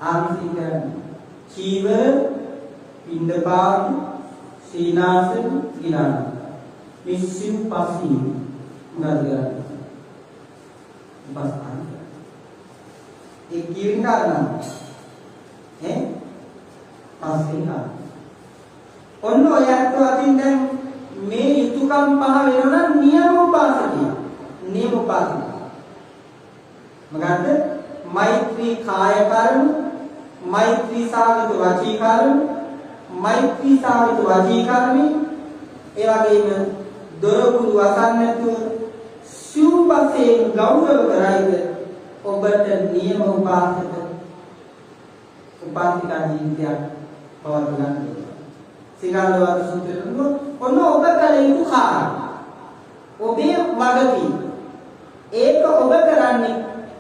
ආමිසී කියන්නේ චීවර, පින්ඩපාත, සීනාසන, ගිලන. මේ සිව් පස්සින් මොකද්ද කරන්නේ? බස්තාන. ඒ කියවින් ගන්නවා. පස්සින් ගන්න. ඔන්න ඔය අත්ව අතින් දැන් මේ යුතුයකම් පහ වෙනවා නම් නියම උපාසකය. නියම උපාසකය. මොකද්ද? මෛත්‍රී කාය කර්ම, මෛත්‍රී සාගත වචී කර්ම, මෛත්‍රී සාගත වචී කර්මී, ඒ වගේම දොරකුළු වසන් නැතුව සිව්පසයෙන් ගෞරව කරයිද ඔබට නියම උපාසිකා ජීවිතයක් පවත්ව ගන්න. සිගාලවද සූත්‍රයේ ඔන්න ඔබ කල යුතු කාර්ය. ඔබේ වගකීම. ඒක ඔබ කරන්නේ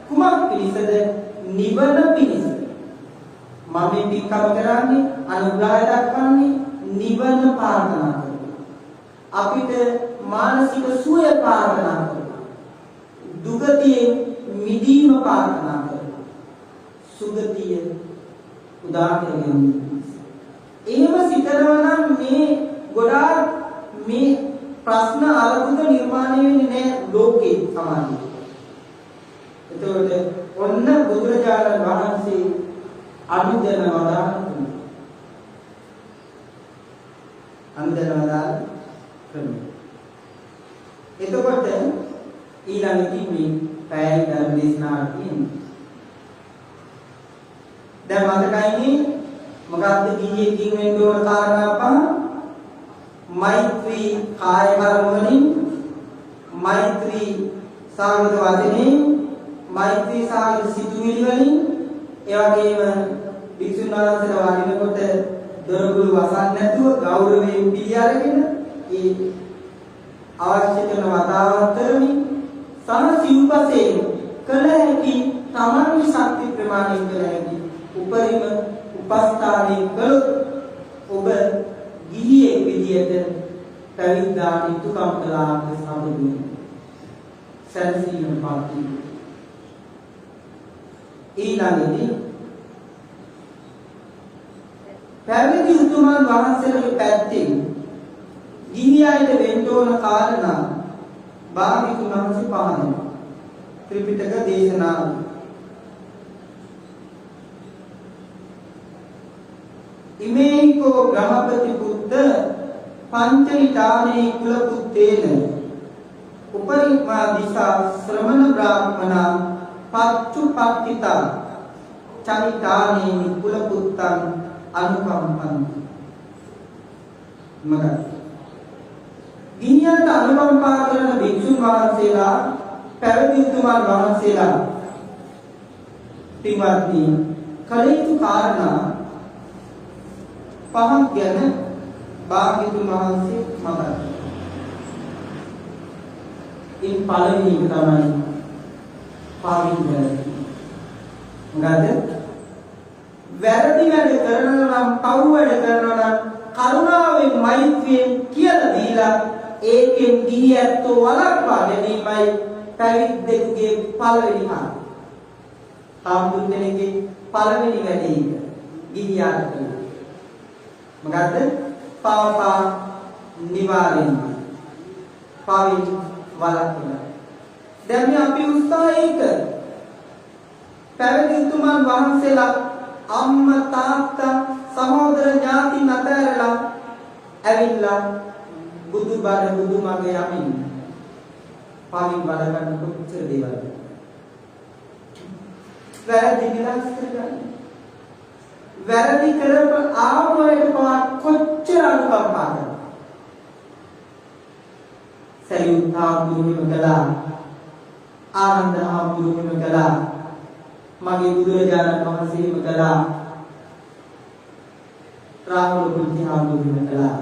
කුමක් පිණිසද? නිවන පිණිස. මම මේ පින්කම කරන්නේ අනුග්‍රහය දක්වන්නේ නිවන ප්‍රාර්ථනා කරනවා. අපිට මානසික සුවය ප්‍රාර්ථනා කරනවා. දුගතියෙන් මිදීම ප්‍රාර්ථනා කරනවා. සුගතිය උදා කරගන්න. එහෙම සිතනවා නම් මේ ගොඩාක් මේ ප්‍රශ්න අලකුත නිර්මාණය වෙන්නේ නැහැ ලෝකේ සමාජයේ. එතකොට ඔන්න බුදුරජාණන් වහන්සේ අනුදැන වදාන ක්‍රමය. එතකොට ඊළඟට මේ පැය ධර්ම දේශනාවක් තියෙනවා. දැන් මතකයිනේ මොකක්ද ගියේ කින් වෙන්න ඕන කාරණා පහ? මෛත්‍රී කාය කර්ම වලින්, මෛත්‍රී සාගත වචනේ, මෛත්‍රී සාගත සිතුවිලි වලින්, ඒ වගේම වික්ෂුන් වහන්සේලා වඩිනකොට දොරගුළු වසන් නැතුව ගෞරවයෙන් පිළි අරගෙන ඒ අවශ්‍ය කරන වතාවත් කරමින් සමසිව්පසයෙන් කළ හැකි තමන්ගේ ශක්ති ප්‍රමාණයෙන් කළ හැකි උපරිම උපස්ථානයේ කළොත් ඔබ ගිහියෙක් විදියට පැවිද්දාට යුතුකම් කළාට සමගින් සැලසීම පාති. ඊළඟදී පැවිදි උතුමන් වහන්සේලාගේ පැත්තෙන් ගිහියන්ට වෙන්න ඕන කාරණා භාග්‍යවතුන් වහන්සේ පහදනවා. ත්‍රිපිටක දේශනාව ඉමේකෝ ග්‍රහපති පුත්ත පංචෛතානේ කුල පුත්තේන උපරිමා දිසා ශ්‍රමණ බ්‍රාහ්මනා පච්චුපට්ඨිතා චෛතානේ කුල පුත්තං අනුකම්පන්ති. මග ගිහියන්ට අනුකම්පා කරන භික්ෂුන් වහන්සේලා පැවිදි උතුමන් වහන්සේලා පින්වත්නි කල යුතු කාරණා පහක් ගැන භාග්‍යවතුන් වහන්සේ මතක්. ඉන් පළවෙනි එක තමයි පාවිච්චි. මොකද වැරදි වැඩ කරනවා නම් පව් වැඩ කරනවා නම් කරුණාවෙන් මෛත්‍රියෙන් කියලා දීලා ඒකෙන් ගිහියැත්තෝ වළක්වා ගැනීමයි පැවිද්දෙකුගේ පළවෙනි කාර්යය. සාමුද්‍රණයේ පළවෙනි වැඩේ ගිහියාට මොකද්ද? පාපා නිවාරණය. පාවින් වළක්වන. දැන් මේ අපි උත්සාහයක පැවිදි උතුමන් වහන්සේලා අම්මා තාත්තා සහෝදර ඥාතින් අතරලා ඇවිල්ලා බුදුබණ බුදුමගේ යමින් පාවින් වළක්වන කොච්චර දේවල්ද? වැරදි විලාස කරගන්න. වැරදි කරපු ආවයට පවා කොච්චර අනුකම්පා කරනවද? සරියුත් හාමුදුරුවෝ කළා, ආනන්ද හාමුදුරුවෝ කළා, මගේ බුදුරජාණන් වහන්සේම කළා, රාහුල පුත්ති හාමුදුරුවෝ කළා.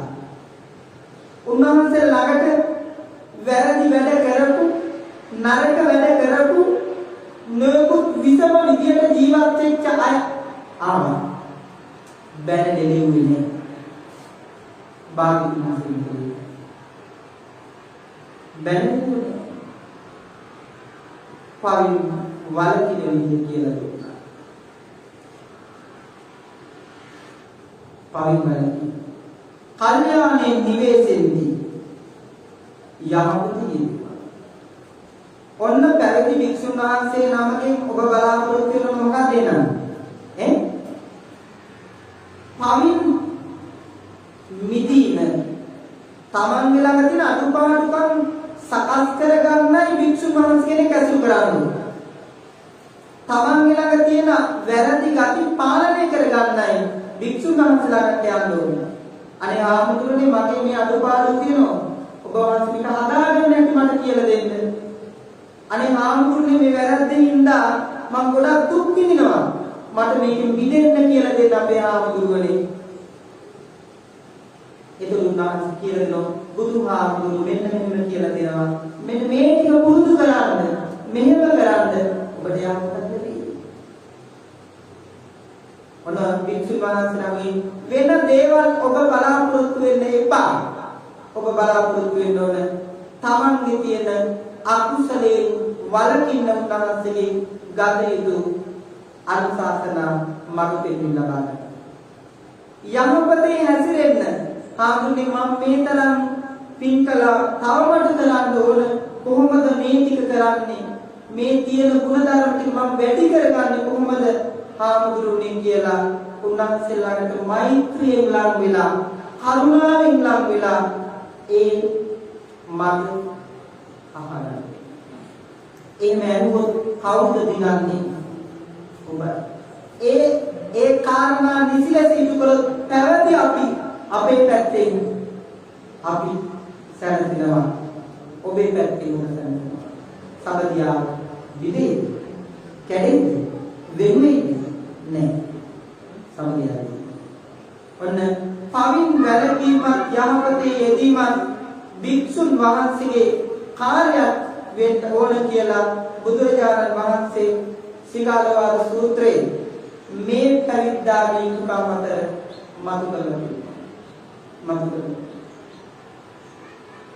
උන්වහන්සේ ළඟට වැරදි වැඩ කරපු නරක වැඩ කරපු නොයෙකුත් විසම විදියට ජීවත් වෙච්ච අය ආවා. බැන දෙලෙන්නේ නේ. භාග්‍යවත් මාසිකේ. බැලුවොත් පරිම වලකින විදිය කියලා දුන්නා. පරිම වලකින. කල්යාණේ නිවේසෙන්දී යහපතී. ඔන්න පැවිදි භික්ෂුන් වහන්සේ නමකින් ඔබ බලාපොරොත්තු වෙන මොකක්ද එනන්නේ? පරිම මිදීන තමන්ගේ ළඟ තියෙන අනුපාඩුකම් සකස් කරගන්නයි භික්ෂුන් වහන්සේ කෙනෙක් ඇසුරු කරන්නේ. තමන්ගේ ළඟ තියෙන වැරදි ගති පාලනය කරගන්නයි භික්ෂුන් වහන්සේ ළඟට යන්න ඕනේ. අනේ ආමුදුරනේ මගේ මේ අනුපාඩු තියෙනවා. ඔබ වහන්සේ මේක හදාගන්න හැටි මට කියලා දෙන්න. අනේ ආමුදුරනේ මේ වැරද්දෙන් ඉඳලා මම ගොඩක් දුක් විඳිනවා. මට මේකෙන් මිදෙන්න කියලා දෙන්න අපේ ආමුදුරනේ. ඒක උන්වහන්සේ කියලා දෙනවා. බුදුහාමුදුරු මෙන්න මෙහෙම කියලා දෙනවා. මෙන්න මේ ටික පුරුදු කරන්න. මෙහෙම කරන්න ඔබට යන්නත් දෙයි. ඔන්න භික්ෂු වහන්සේලාගේ වෙන දේවල් ඔබ බලාපොරොත්තු වෙන්න එපා. ඔබ බලාපොරොත්තු වෙන්න ඕන තමන්ගේ තියෙන අකුසලයේ වලකින්න උන්වහන්සේගේ ගත යුතු අනුශාසනා මඟ පෙන්වන්න ලබා ගන්න. යමපතේ හැසිරෙන්න ආගුනේ මම මේ තරම් පින් කළා තවමඩ කරන්න ඕන කොහොමද මේ ටික කරන්නේ මේ තියෙන ගුණධර්ම ටික මම වැඩි කරගන්නේ කොහොමද ආමුදුරුනේ කියලා උන්වහන්සේලාට මෛත්‍රියෙන් ලං වෙලා කරුණාවෙන් ලං වෙලා ඒ මඟ අහන්න. එහෙම ඇහුවොත් කවුද දිනන්නේ? ඔබ ඒ කාරණා නිසිලස ඉටු කළොත් පැවති අපි අපේ පැත්තෙන් අපි සැලසෙනවා. ඔබේ පැත්තෙන් සැලසෙනවා. සබදියා විදේ කැඩෙන්නේ වෙන්නේ නැහැ. සබදියා. ඔන්න පවින් වැළකීමත් යහපතේ යෙදීමත් භික්ෂුන් වහන්සේගේ කාර්යයක් වෙන්න ඕන කියලා බුදුරජාණන් වහන්සේ සිගාලවාද සූත්‍රයේ මේ පැවිද්දාගේ යුතුයකම් අතර මතු කළා.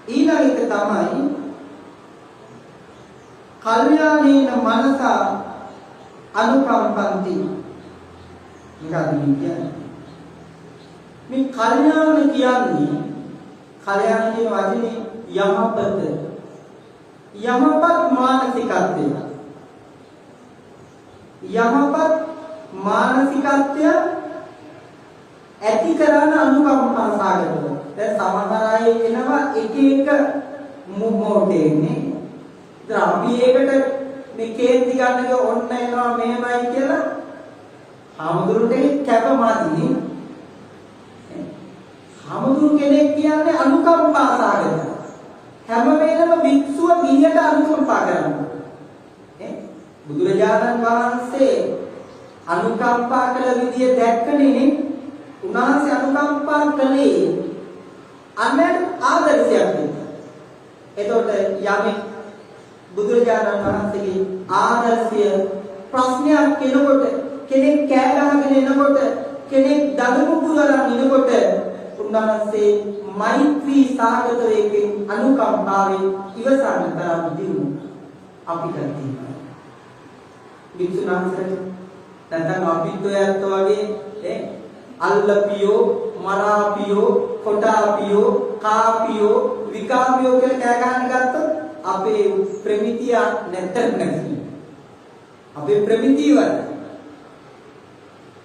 ඊළඟ එක තමයි කල්යාණේන මනස අනුකම්පන්ති. මේ කල්යාණ කියන්නේ කල්යාණ කියන වචනේ යහපත් මානසිකත්වය. යහපත් මානසිකත්වය ඇති කරන අනුකම්පා සාගතව. දැන් සමහර අය එනවා එක මොහොතේනේ. දැන් අපි ඒකට මේ කේන්ති ගන්නක ඔන්න එනවා මෙහෙමයි කියලා හමුදුරුට කැපමදි. හමුදුරු කෙනෙක් කියන්නේ අනුකම්පා සාගත. හැම වෙලෙම භික්ෂුව ගිහියට අනුකම්පා කරනවා. බුදුරජාණන් වහන්සේ අනුකම්පා කළ විදිය දැක්කනේ. උන්වහන්සේ අනුකම්පා කළේ අන්නට ආදර්ශයක් විදියට. එතකොට යමෙක් බුදුරජාණන් වහන්සේගේ ආදර්ශය ප්‍රශ්නයක් කෙනකොට කෙනෙක් කෑ ගහගෙන එනකොට කෙනෙක් දඩමු පුරලා ඉනකොට උන්වහන්සේ මෛත්‍රී සාගතයෙන් අනුකම්පාවෙන් ඉවසන්න තරම් දිනු අපිට තියෙනවා. භික්ෂුන් වහන්සේට නැත්නම් අපිත් ඔයත් වගේ අල්ලපියෝ මරාපියෝ කොටාපියෝ කාපියෝ විකාපියෝ කියලා කෑ ගහන්න ගත්තොත් අපේ ප්‍රමිතිය නැත්නම් අපේ ප්‍රමිතිය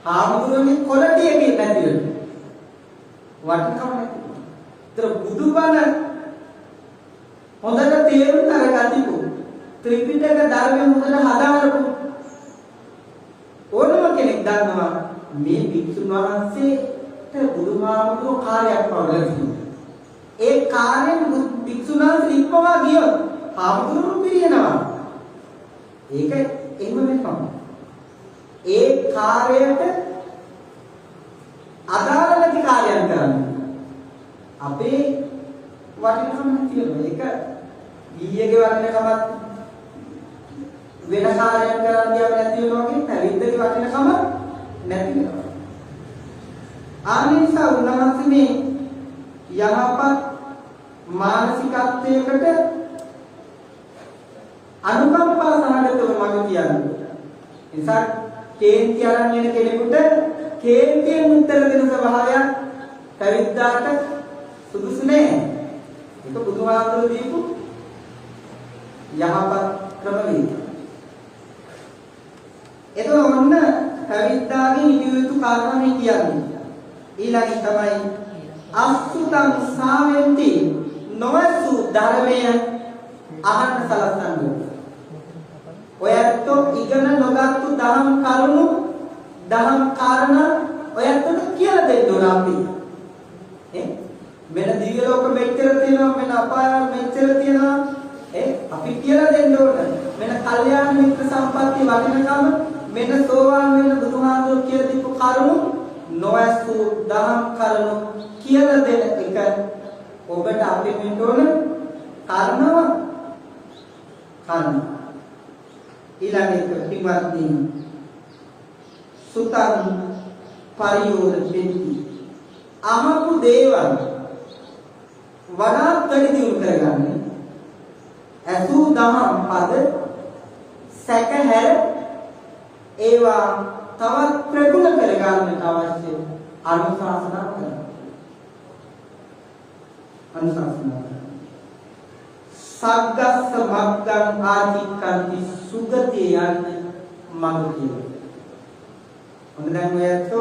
ආමුදුනේ කොළටියකින් නැතිවෙන වටකම නැති. ඒතර බුදුබණ හොඳට තේරුම් අරගatiපු ත්‍රිපිටක ධර්මය හොඳට හදාරපු ඕනම කෙනෙක් දන්නවා මේ භික්ෂුන් වහන්සේට බුදුහාමුදුරුවෝ කාර්යයක් පවරලා තියෙනවා. ඒ කාර්යෙන් භික්ෂුන් වහන්සේ ඉක්මවා ගියොත් හාමුදුරුවෝ පිරිනනවා. ඒක එහෙම වෙනවා. ඒ කාර්යයට අදාළ නැති කාර්යයක් කරන්නේ අපේ වටිනාකම තියෙනවා. ඒක ගිහියගේ වටිනකමත් වෙන කාර්යයක් කරන්න ගියාම නැති වෙනවා වගේ පැවිද්දගේ වටිනකම නැති වෙනවා. ආනිසා උන්වහන්සේ මේ යහපත් මානසිකත්වයකට අනුකම්පා සහගතව මඟ කියන්නේ. නිසා කේන්ති අරන් යන කෙනෙකුට කේන්තියෙන් උත්තර දෙන ස්වභාවයක් පැවිද්දාට සුදුසු නෑ. ඒක බුදුහාමුදුරුවෝ දීපු යහපත් ක්‍රමවේදය. එතකොට ඔන්න පැවිද්දාගේ ඉදිරි යුතු කාරණා මේ කියන්නේ. ඊළඟ තමයි අසුතං සාවෙන්ති නොවසු ධර්මය අහන්න සලස්වන්නේ. ඔයත් ඉගෙන නොගත්තු දහම් කරුණු දහම් කාරණා ඔයත් කියලා දෙන්න ඕන අපි. මෙන්න දිව්‍ය ලෝක මෙච්චර තියෙනවා මෙන්න අපාය මෙච්චර තියෙනවා අපි කියලා දෙන්න ඕන. මෙන්න කල්යාණ මිත්‍ර සම්පatti වටිනකම මෙන්න සෝවාන් වෙන බුදුහාමුදුරුවෝ කියලා දීපු කරුණු නොඇසු දහම් කරුණු කියලා දෙන එක ඔබට අපි වෙන්න ඕන කාරණාවක්. ඊළඟ එක පින්වත්නි සුතං පරියෝදෙති අමපු දේවල් වඩාත් වැඩි දියුණු කරගන්නේ අසු දහම් පද සැකහැර ඒවා තවත් ප්‍රගුණ කරගන්නට අවශ්‍ය අනුශාසනා කරනවා. අනුශාසනා සග්ගස්ස මග්ගං ආචික්කන්ති සුගතිය යන්න මඟ කියනවා. මොන දැන් ඔයත්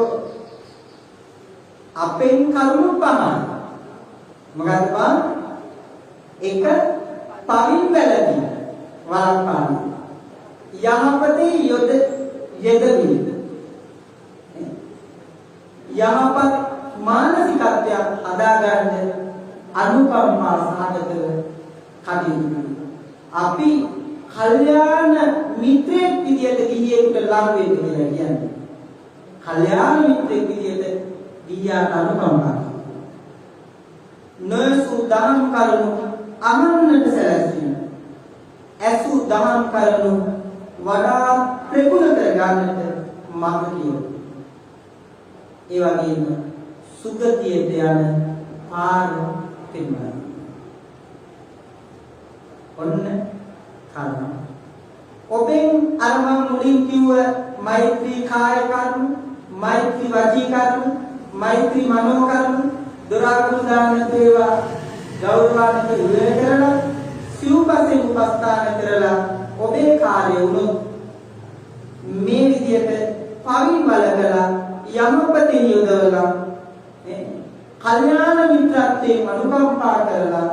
අපෙන් කරුණු පහයි. මොකද බං එක පරින් වැළදී වරන්පාන යහපතේ යෙදවි යහපත් මානසිකත්වයක් හදාගන්න අනුකම්පා සහගතව කටයුතු අපි කල්යාණ මිත්‍රයෙක් විදියට ගිහියෙකුට ලං වෙන්න කියලා කියන්නේ. කල්යාණ මිත්‍රයෙක් විදියට ගිහියාට අනුකම්පා නොසු දහම් කරුණු අහන්නට සැලැස්වීම. ඇසු දහම් කරුණු වඩා ප්‍රගුණ කරගන්නට මඟ කියනවා. ඒ වගේම සුගතියට යන පාර පෙන්වනවා. ඔන්න කාරණා. ඔබෙන් අර මම මුලින් කිව්ව මෛත්‍රී කාය කර්ම, මෛත්‍රී වචී කර්ම, මෛත්‍රී මනෝ කර්ම, දොරාකුරු දාන දේවා ගෞරවාන්විත උදේ කරලා සිව්පසෙන් උපස්ථාන කරලා ඔබේ කාර්යය වුණොත් මේ විදියට පරිවල කළා යමපතේ යොදවලා කල්යාණ මිත්‍රත්වයේ අනුකම්පා කරලා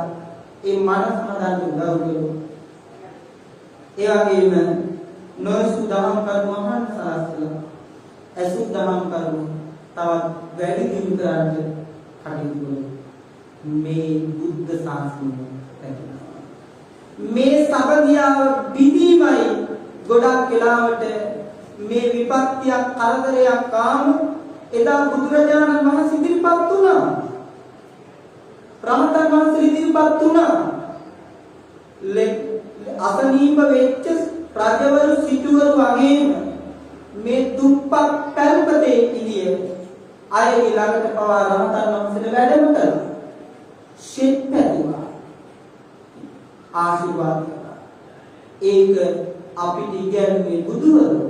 ඒ මනස හදන්න උදව් කරනවා. ඒ වගේම නොසු දහම් කරුණු අහන්න සලස්වලා අසු දහම් කරුණු තවත් වැඩි දියුණු කරන්න කටයුතු කරනවා. මේ බුද්ධ ශාසනය පැතිරෙනවා. මේ සබදියාව බිඳීමයි ගොඩක් වෙලාවට මේ විපත්තියක් කරදරයක් ආම එදා බුදුරජාණන් වහන්සේ ඉදිරිපත් වුණා. රහතන් වහන්සේ ඉදිරිපත් වුණා. අසනීප වෙච්ච රජවරු සිටුවරු වගේම මේ දුප්පත් පැල්පතේ ඉලිය අය ළඟට පවා රහතන් වහන්සේට වැඩම කළා. ශෙත් පැතුවා. ආශිර්වාද කළා. ඒක අපිට ඉගැන්වුවේ බුදුවරු.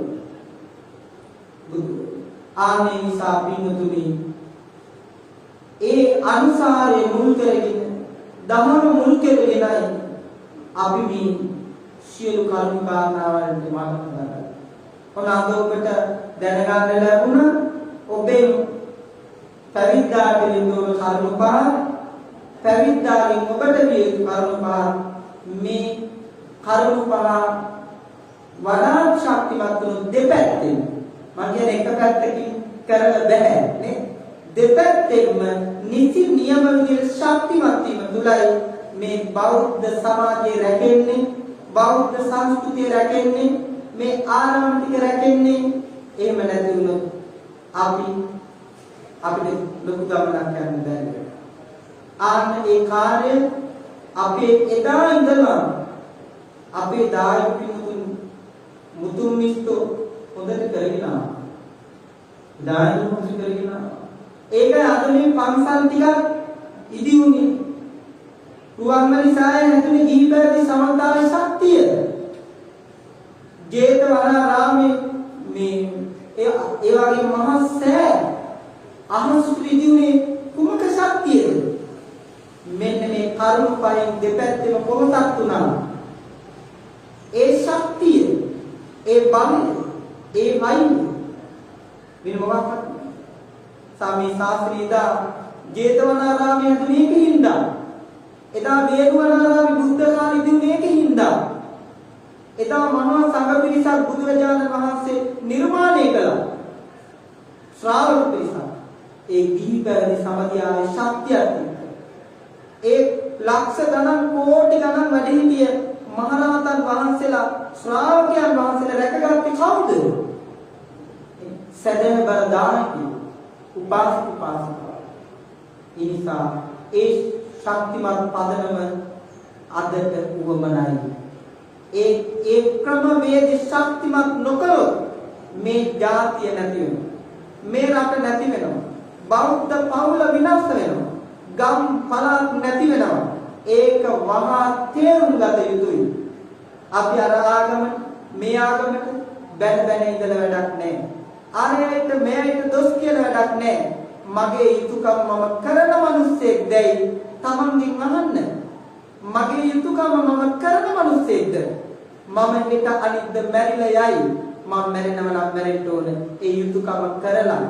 ආනේ නිසා පින්තුනි ඒ අනුසාරය මුල් කරගෙන දහම මුල් කරගෙනයි අපි මේ සියලු කරුණු කාරණාවන්ට මාර්ග කරගන්නවා. කොහොමද ඔබට දැනගන්න ලැබුණා ඔබේ පැවිද්දාට විඳෝන කරුණු පහ පැවිද්දාගෙන් ඔබට විය යුතු කරුණු පහ මේ කරුණු පහ වඩා ශක්තිමත් වුණු දෙපැත්තෙන් මම කියන්නේ එක පැත්තකින් කරලා බෑ නේ දෙපැත්තෙන්ම නිසි නියම විදිහට ශක්තිමත් වීම තුලයි මේ බෞද්ධ සමාජය රැකෙන්නේ බෞද්ධ සංස්කෘතිය රැකෙන්නේ මේ ආරම්භ ටික රැකෙන්නේ. එහෙම නැති වුණොත් අපිට ලොකු ගමනක් යන්න බැහැ. ආන්න ඒ කාර්යය අපේ එදා ඉඳලා අපේ දායක පිටුතුන් මුතුන් මිත්තෝ හොඳට කරගෙන ආවා. දායක මුතු කරගෙන ආවා. ඒකයි අද මේ පන්සල් ටිකක් ඉදි වුණේ. රුවන්මැලි සායේ හැදුනේ දීපැති සමන්තාවේ ශක්තිය. ජේතවනාරාමේ මේ ඒ වගේ මහා සෑ අහසුතු ඉදිුනේ කුමක ශක්තියද? මෙන්න මේ කරුණ පහෙන් දෙපැත්තෙම පොහොසත් වුණා. ඒ ශක්තිය, ඒ බලය, ඒ වයින් වෙන මොකක්ද? සාමී ශාස්ත්‍රීයදා ජේතවනාරාමයේ හැදුනේ ඒකින්ද? එදා වේළුවනාරාමේ බුද්ධ කාලේ ඉදිුනේ ඒකින්ද? එදා මහා සංඝ පිරිසක් බුදුරජාණන් වහන්සේ නිර්මාණය කළා. ශ්‍රාවක පිරිසක්. ඒ ගිහි පැවිදි සමගියාවේ ශක්තියක් ඒ ලක්ෂ ගණන් කෝටි ගණන් වැඩි හිටිය මහරහතන් වහන්සේලා ශ්‍රාවකයන් වහන්සේලා රැකගත්තේ කවුද? සදහබර දායකයෝ, උපාසක උපාසිකාවෝ. ඒ නිසා ඒ ශක්තිමත් පදනම අදට උවමනයි. ඒ ක්‍රමවේද ශක්තිමත් නොකළොත් මේ ජාතිය නැති වෙනවා. මේ රට නැති වෙනවා. බෞද්ධ පවුල විනාශ වෙනවා. ගම් පළාත් නැති වෙනවා. ඒක වහා තේරුම් ගත යුතුයි. අපි අර ආගමට මේ ආගමට බැන බැන ඉඳලා වැඩක් නැහැ. අරයට මෙයට දොස් කියලා වැඩක් නැහැ. මගේ යුතුයකම මම කරන මිනිස්සෙක් දැයි තමන්ගෙන් අහන්න. මගේ යුතුයකම මම කරන මිනිස්සෙක්ද? මම හිත අනිද්ද මැරිලා යයි. මම මැරෙනව නම් මැරෙන්න ඕන. ඒ යුතුයකම කරලා.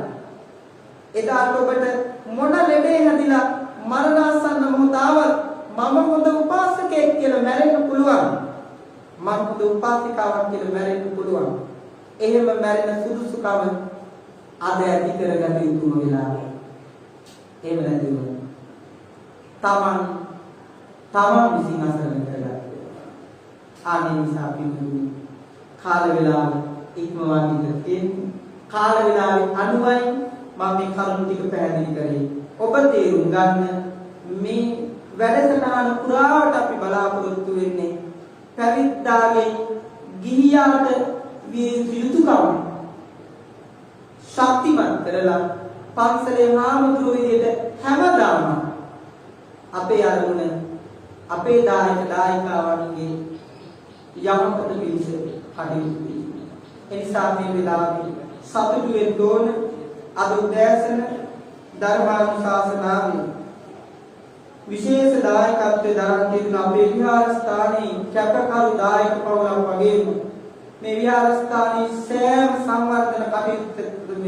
එදාට ඔබට මොන ලෙඩේ හැදිලා මරණාසන්න මොහොතාවක් මම හොඳ උපාසකයෙක් කියලා මැරෙන්න පුළුවන්. මම හොඳ උපාසිකාවක් කියලා මැරෙන්න පුළුවන්. එහෙම මැරෙන සුදුසුකම අද ඇති කරගන්න යුතුම වෙලාවයි. එහෙම නැතිව තමන් විසින් අසරණ කරගන්න. ආනේ නිසා පිටුනි කාල වේලාව ඉක්මවා ගිහින් කාල වේලාවේ අනුවයි මම මේ කරුණු ටික පැහැදිලි කරේ. ඔබ තේරුම් ගන්න මේ වැඩසටහන පුරාවට අපි බලාපොරොත්තු වෙන්නේ පැවිද්දාගේ ගිහියාට යුතුයකම ශක්තිමත් කරලා පන්සලේ හාමුදුරුවෝ විදිහට හැමදාම අපේ අරමුණ අපේ දායකයන්ගේ යහපත පිණිස කටයුතු කිරීම. එනිසා මේ වෙලාවේ සතුටු වෙන්න ඕන. අද උදෑසන ධර්මානුශාසනාවේ විශේෂ දායකත්වයේ දරන තිබුණ අපේ විහාරස්ථානයේ කැපකරු දායක පවුලක් වගේම මේ විහාරස්ථානයේ සෑම සංවර්ධන කටයුත්තකම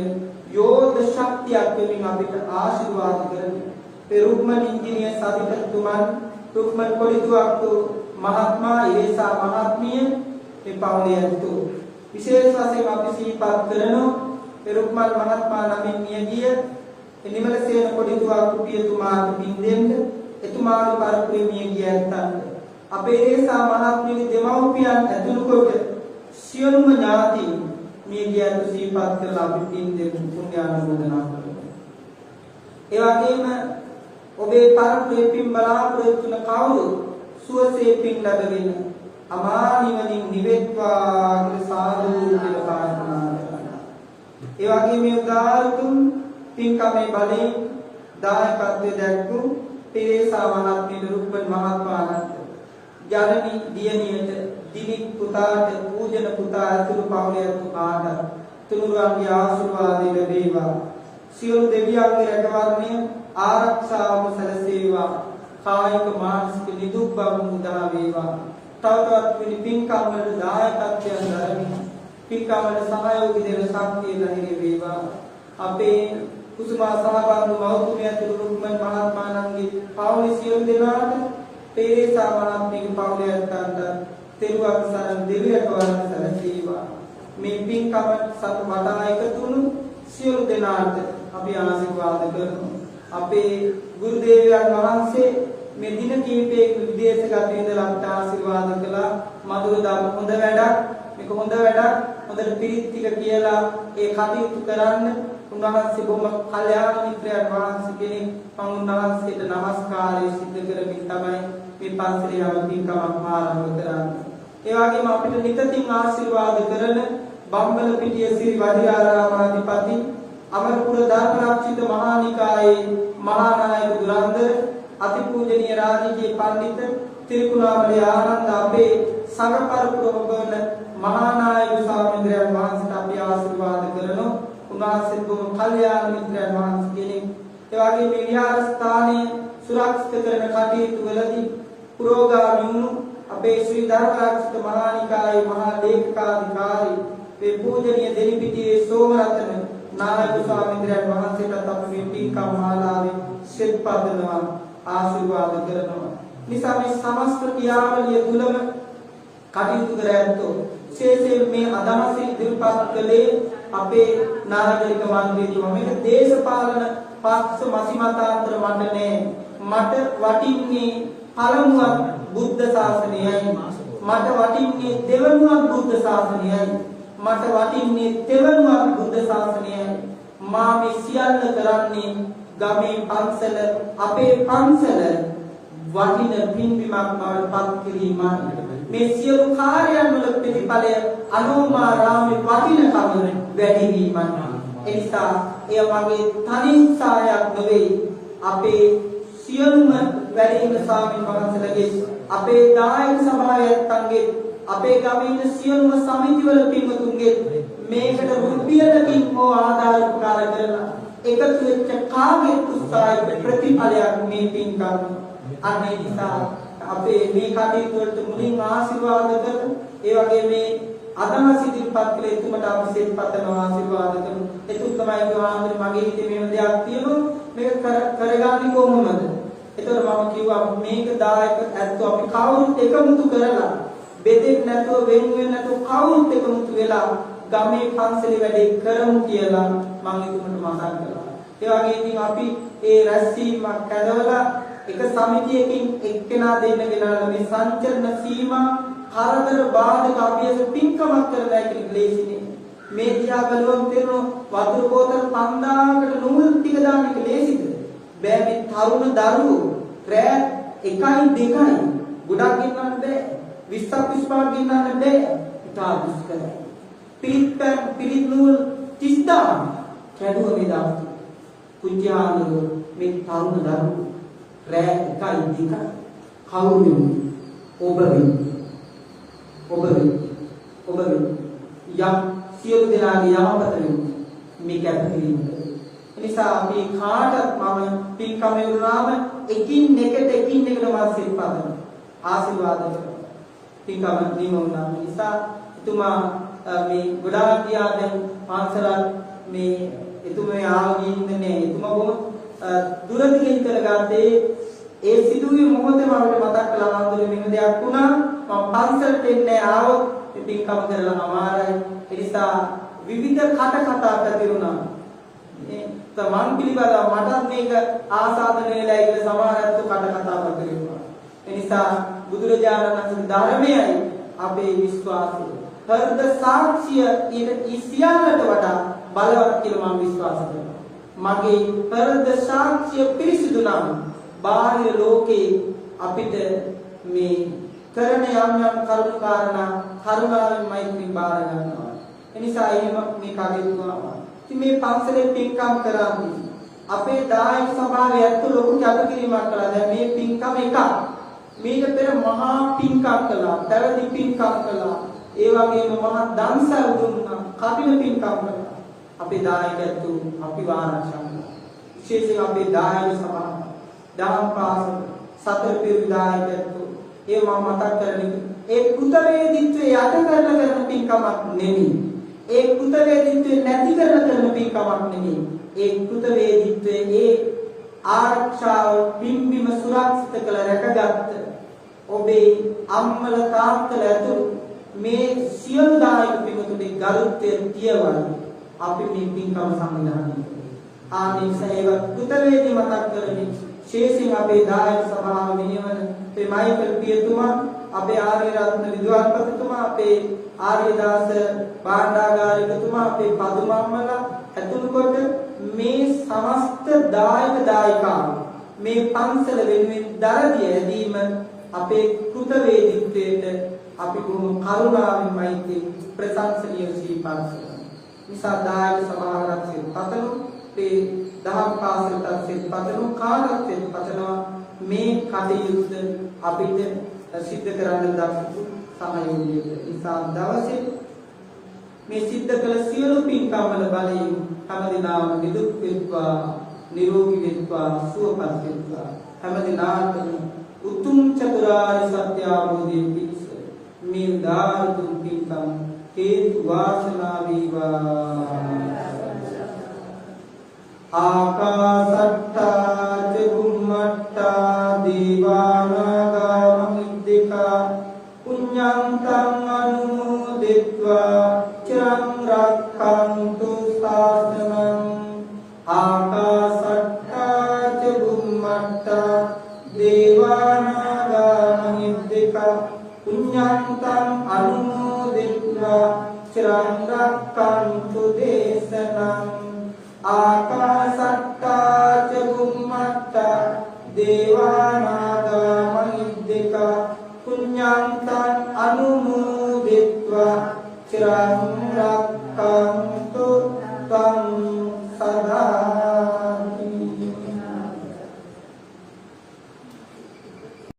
යෝධ ශක්තියක් වෙමින් අපිට ආශිර්වාද කරන පෙරුම්මන් ඉංජිනේර සදිකතුමන් රුක්මන් පොලිතුවක්තු මහත්මයා ඉරේසා මහත්මිය මේ පවුලේ ඇතු විශේෂ වශයෙන් අපි සිහිපත් කරනවා පෙරුම්මන් මහත්මයා නමින් මියගිය නිමලසේන පොලිතුවක්තු පියතුමාට පින් දෙන්න එතුමාගේ පරපුරේ මියගිය ඇත්තන්ට අපේ ඉරේසා මහත්මියගේ දෙමව්පියන් ඇතුළු කොට සියලුම ඥාතීන් මියගිය ඇතු සිහිපත් කරලා අපි පින් දෙන්න පුණ්‍යානුමෝදනා කරනවා. ඒ වගේම ඔබේ පරපුරේ පින් බලාපොරොත්තු වන කවුරු සුවසේ පින් ලැබගෙන අමා නිවනින් නිවෙත්වා කියලා සාදු කියලා ප්‍රාර්ථනා කරනවා. ඒ වගේම මේ උදාාරතුන් පින්කමේ බලයෙන් දායකත්වයේ දැක්වූ තේරේසා මහත්මිය රුක්මන් මහත්මයාට ජනනි දියණියට දිලික් පුතාට පූජන පුතා ඇතුළු පවුලේ පුතාට තුනුරුවන්ගේ ආශිර්වාද ලැබේවා. සියලු දෙවියන්ගේ රැකවරණය ආරක්ෂාව සැලසේවා. කායික මානසික නිදුක් බව මුදා වේවා. තවතවත් වෙන පින්කම් වල දායකත්වයන් දරමින් පින්කම් වල සහයෝගී දෙන ශක්තිය ලැබෙන්නේ වේවා. අපේ කුසුමා සහබාන්දු මෞතුමිය ඇතුළු රුක්මන් මහත්මයාණන්ගේ පවුලේ සියලු දෙනාට තේරේසා මහත්මියගේ පවුලේ ඇත්තන්ට තෙරුවන් සරණ දෙවියක වරණ සැලසේවා. මේ පින්කම සතු වටා එකතු වුණු සියලු දෙනාට අපි ආශිර්වාද කරනවා. අපේ ගුරු දේවයන් වහන්සේ මේ දින කීපයක විදේශගත ඉඳලා අපට ආශිර්වාද කළා. මధుර දම හොඳ වැඩක්. මේක හොඳ වැඩක්. හොඳට පිරිත් ටික කියලා ඒ කටයුතු කරන්න උන්වහන්සේ බොහොම කල්යාණ මිත්‍රයන් වහන්සේ කෙනෙක්. මම උන්වහන්සේට নমස්කාරය සිදු කරමින් තමයි මේ පන්සලේ ආරම්භිකම ආරම්භ කරන්නේ. ඒ වගේම අපිට නිතින් ආශිර්වාද කරන බම්බලපිටිය සිරි වදිරාරාමාධිපති අමරපුර ධර්මරක්ෂිත මහා නිකායේ මහා නායක දුරන්දර අතිපූජනීය රාජකීය පඬිතු තිරුකුණාමලේ ආනන්ද අපේ සංඝ පරපුරම වන මහා නායක ස්වාමීන් වහන්සේට අපි ආශිර්වාද කරනවා. උන්වහන්සේ බොහොම කල්යාණ මිත්‍රයන් වහන්සේ කෙනෙක්. ඒ වගේම මේ විහාරස්ථානයේ සුරක්ෂිත කරන කටයුතු වලදී පුරෝගාමී වුණු අපේ ශ්‍රී ධර්මරක්ෂිත මහා නිකායේ මහා ලේකකාධිකාරී මේ පූජනීය දෙනිපිටියේ සෝමරතන නායක ස්වාමීන් වහන්සේට අපි මේ පින්කම් මාලාවේ ශිල්පදනවා ආශිර්වාද කරනවා. නිසා මේ සමස්ත ක්‍රියාවලිය තුලම කටයුතු කර ඇත්තෝ විශේෂයෙන් මේ අදහස ඉදිරිපත් කළේ අපේ නාගරික මන්ත්‍රීතුමා. මේක දේශපාලන පක්ෂ මතිමතාන්තර මට නෑ. මට වටින්නේ පළමුවත් බුද්ධ ශාසනයයි. මට වටින්නේ දෙවනුවත් බුද්ධ ශාසනයයි. මට වටින්නේ තෙවනුවත් බුද්ධ ශාසනයයි. මා මේ සියල්ල කරන්නේ ගමේ පන්සල අපේ පන්සල වටින පින්බිමක් බවට පත් කිරීමයි. මේ සියලු කාර්යයන් වල ප්‍රතිඵලය අනෝමාරාමේ වටිනකම වැඩි වීමයි. ඒ නිසා එය මගේ තනින්සායක් නෙවෙයි. අපේ සියලුම වැඩිහිටි ස්වාමීන් වහන්සේලාගේ අපේ දායක සභාවයන්ගේ අපේ ගමේ ඉන්න සියලුම සමිතිවල පින්වතුන්ගේ මේකට රුපියලකින් හෝ ආදාය උපකාර කරලා එකතු වෙච්ච කාගේ උත්සාහයක ප්‍රතිඵලයක් මේ පින්කම්. අනේ නිසා අපේ මේ කටයුතු වලට මුලින් ආශිර්වාද කරමු. ඒ වගේ මේ අදහස් ඉදිරිපත් කළ එතුමට අපි සිතපතන ආශිර්වාද කරමු. එතුම තමයි ගාමරේ මගේ හිතේ මේව දෙයක් තියෙනවා. මේක කරගන්නේ කොහොමද? ඒතකොට මම කිව්වා මේක දායක ඇත්තෝ අපි කවුරුත් එකමුතු කරලා බෙදෙන්නේ නැතුව වෙන් වෙන්නේ නැතුව කවුරුත් එකමුතු වෙලා ගමේ පන්සලේ වැඩේ කරමු කියලා මම එතුමට මතක් කළා. ඒ වගේ ඉතින් අපි ඒ රැස්වීමක් කැදවලා එක සමිතියකින් එක්කෙනා දෙන්න ගෙනාලා මේ සංචලන සීමා කරදර බාධක අභියස පින්කමක් කරලා කියන ලේසිනේ. මේ දිහා බලුවම තේරෙනවා වතුර බෝතල් 5000කට නූල් ටික දාන්න එක ලේසිද? බෑ. මේ තරුණ දරුවෝ රෑ 1 2 ගොඩක් ගෙන්නන්න බෑ. 20ක් 25ක් ගෙන්නන්න බෑ. ඉතා දුෂ්කරයි. පිරිත් නූල් 30000 කැඩුව මේ දවස්. කුජානෝ මේ තරුණ දරුවෝ රෑ 1 2 කවුරු ඔබ යම් සියලු දෙනාගේ යමපතලින් මේ කැපකිරීම. එනිසා අපි කාටත් මම පින්කම යොදාම එකින් එකට මම සිල්පදන ආශිර්වාද කරනවා. පින්කම නිමුණා නිසා එතුමා මේ ගොඩාක් දියා දැන් පාන්සලත් මේ එතුමේ ආවගේ ඉන්නේ. එතුමා බොහොම දුරදිගින් කරගත්තේ ඒ සිදුවේ මොහොතේ මට මතක් කළා ආන්දරේ මෙන්න දෙයක් වුණා. මම පන්සලට එන්නේ ආවොත් පින්කම කරලා අමාරයි. ඒ නිසා විවිධ කතා පැතිරුණා. මේ තමන් පිළිබඳව මටත් මේක ආසාදනය වෙලා ඉන්න සමහරත්තු කතා පැතිරුණා. ඒ නිසා බුදුරජාණන් වහන්සේගේ ධර්මයයි අපේ විශ්වාසය. හෘද සාක්ෂිය ඊට සියල්ලට වඩා බලවත් කියලා මම විශ්වාස කරනවා. මගේ හෘද සාක්ෂිය පිරිසිදු නම් බාහිර ලෝකේ අපිට මේ කරන යම් කරුණු කාරණා කරුණාවෙන් මෛත්‍රී බාර ගන්නවා. එනිසා එහෙම මේ කටයුතු කරනවා. ඉතින් මේ පන්සලේ පින්කම් කරන්නේ අපේ දායක සභාවේ ඇත්ත ලොකු කැපකිරීමක් කළා. දැන් මේ පින්කම එකක්. මේක පෙර මහා පින්කම් කළා, පැවිදි පින්කම් කළා. ඒ වගේම මහා දන්සල් දුන්නා, කපිල පින්කම් කළා. අපේ දායකයන්තු අපි වාරක්ෂා කළා. විශේෂයෙන් අපේ දායක සභාව දහම් පාසල සතර පිරිවි දායකයන්තු ඒ මම මතක් කරන්නේ ඒ කෘතවේදීත්වයේ යට කරන පින්කමක් නෙමෙයි. ඒ කෘතවේදීත්වයේ නැති කරන පින්කමක් නෙමෙයි. ඒ කෘතවේදීත්වයේ ඒ ආරක්ෂාව පින්බිම සුරක්ෂිත කළ රැකගත් ඔබේ අම්මල තාත්තල ඇතුළු මේ සියලු දායක පින්තුන්ගේ ගරුත්වය තියවන අපි මේ පින්කම සංවිධානය කරනවා. ආනිසේව කෘතවේදී මතක් කරමින් ශේෂින් අපේ දායක සභාව මෙහෙවන අපේ මයිකල් පියතුමා, අපේ ආර්ය රත්න විද්‍යාපතිතුමා, අපේ ආර්යදාස භාණ්ඩාගාරිකතුමා, අපේ පදුමම්මලා ඇතුළු කොට මේ සමස්ත දායක දායිකාව මේ පන්සල වෙනුවෙන් දරදිය ඇදීම අපේ කෘතවේදීත්වයට අපි කොහොම කරුණාවෙන් මෛත්‍රී ප්‍රශංසනීය සිහිපත් කරනවා. නිසා දායක සභාවකට සිත පතනු මේ දහම් පාසලට සිත පතනු කාලත් සිත පතනවා මේ කටයුත්ත අපිට සිද්ධ කරන්න දක්වපු සහයෝගය. නිසා දවසේ මේ සිද්ධ කළ සියලු පින්කම් වල බලයෙන් හැමදිනාම නිදුක් වෙත්වා නිරෝගී වෙත්වා සුවපත් වෙත්වා හැමදිනාටම උතුම් චතුරාර්ය සත්‍ය අවබෝධයෙන් පිණිස මේ දාරුතුම් පින්කම් හේතු වාසනා වේවා. ආකාසට්ටා ච බුම්මට්ටා දීවානාගා මහිද්దికා පුඤ්ඤන්තං අනුමෝදිत्वा චිරං රක්ඛන්තු ශාසනං. ආකාසට්ටා ච බුම්මට්ටා දීවානාගා මහිද්దికා පුඤ්ඤන්තං අනුමෝදිत्वा චිරං රක්ඛන්තු දේශනං. ආකාසට්ටා ච බුම්මට්ටා දේවානාගා මහිද්దికා පුඤ්ඤන්තං අනුමෝදිत्वा චිරං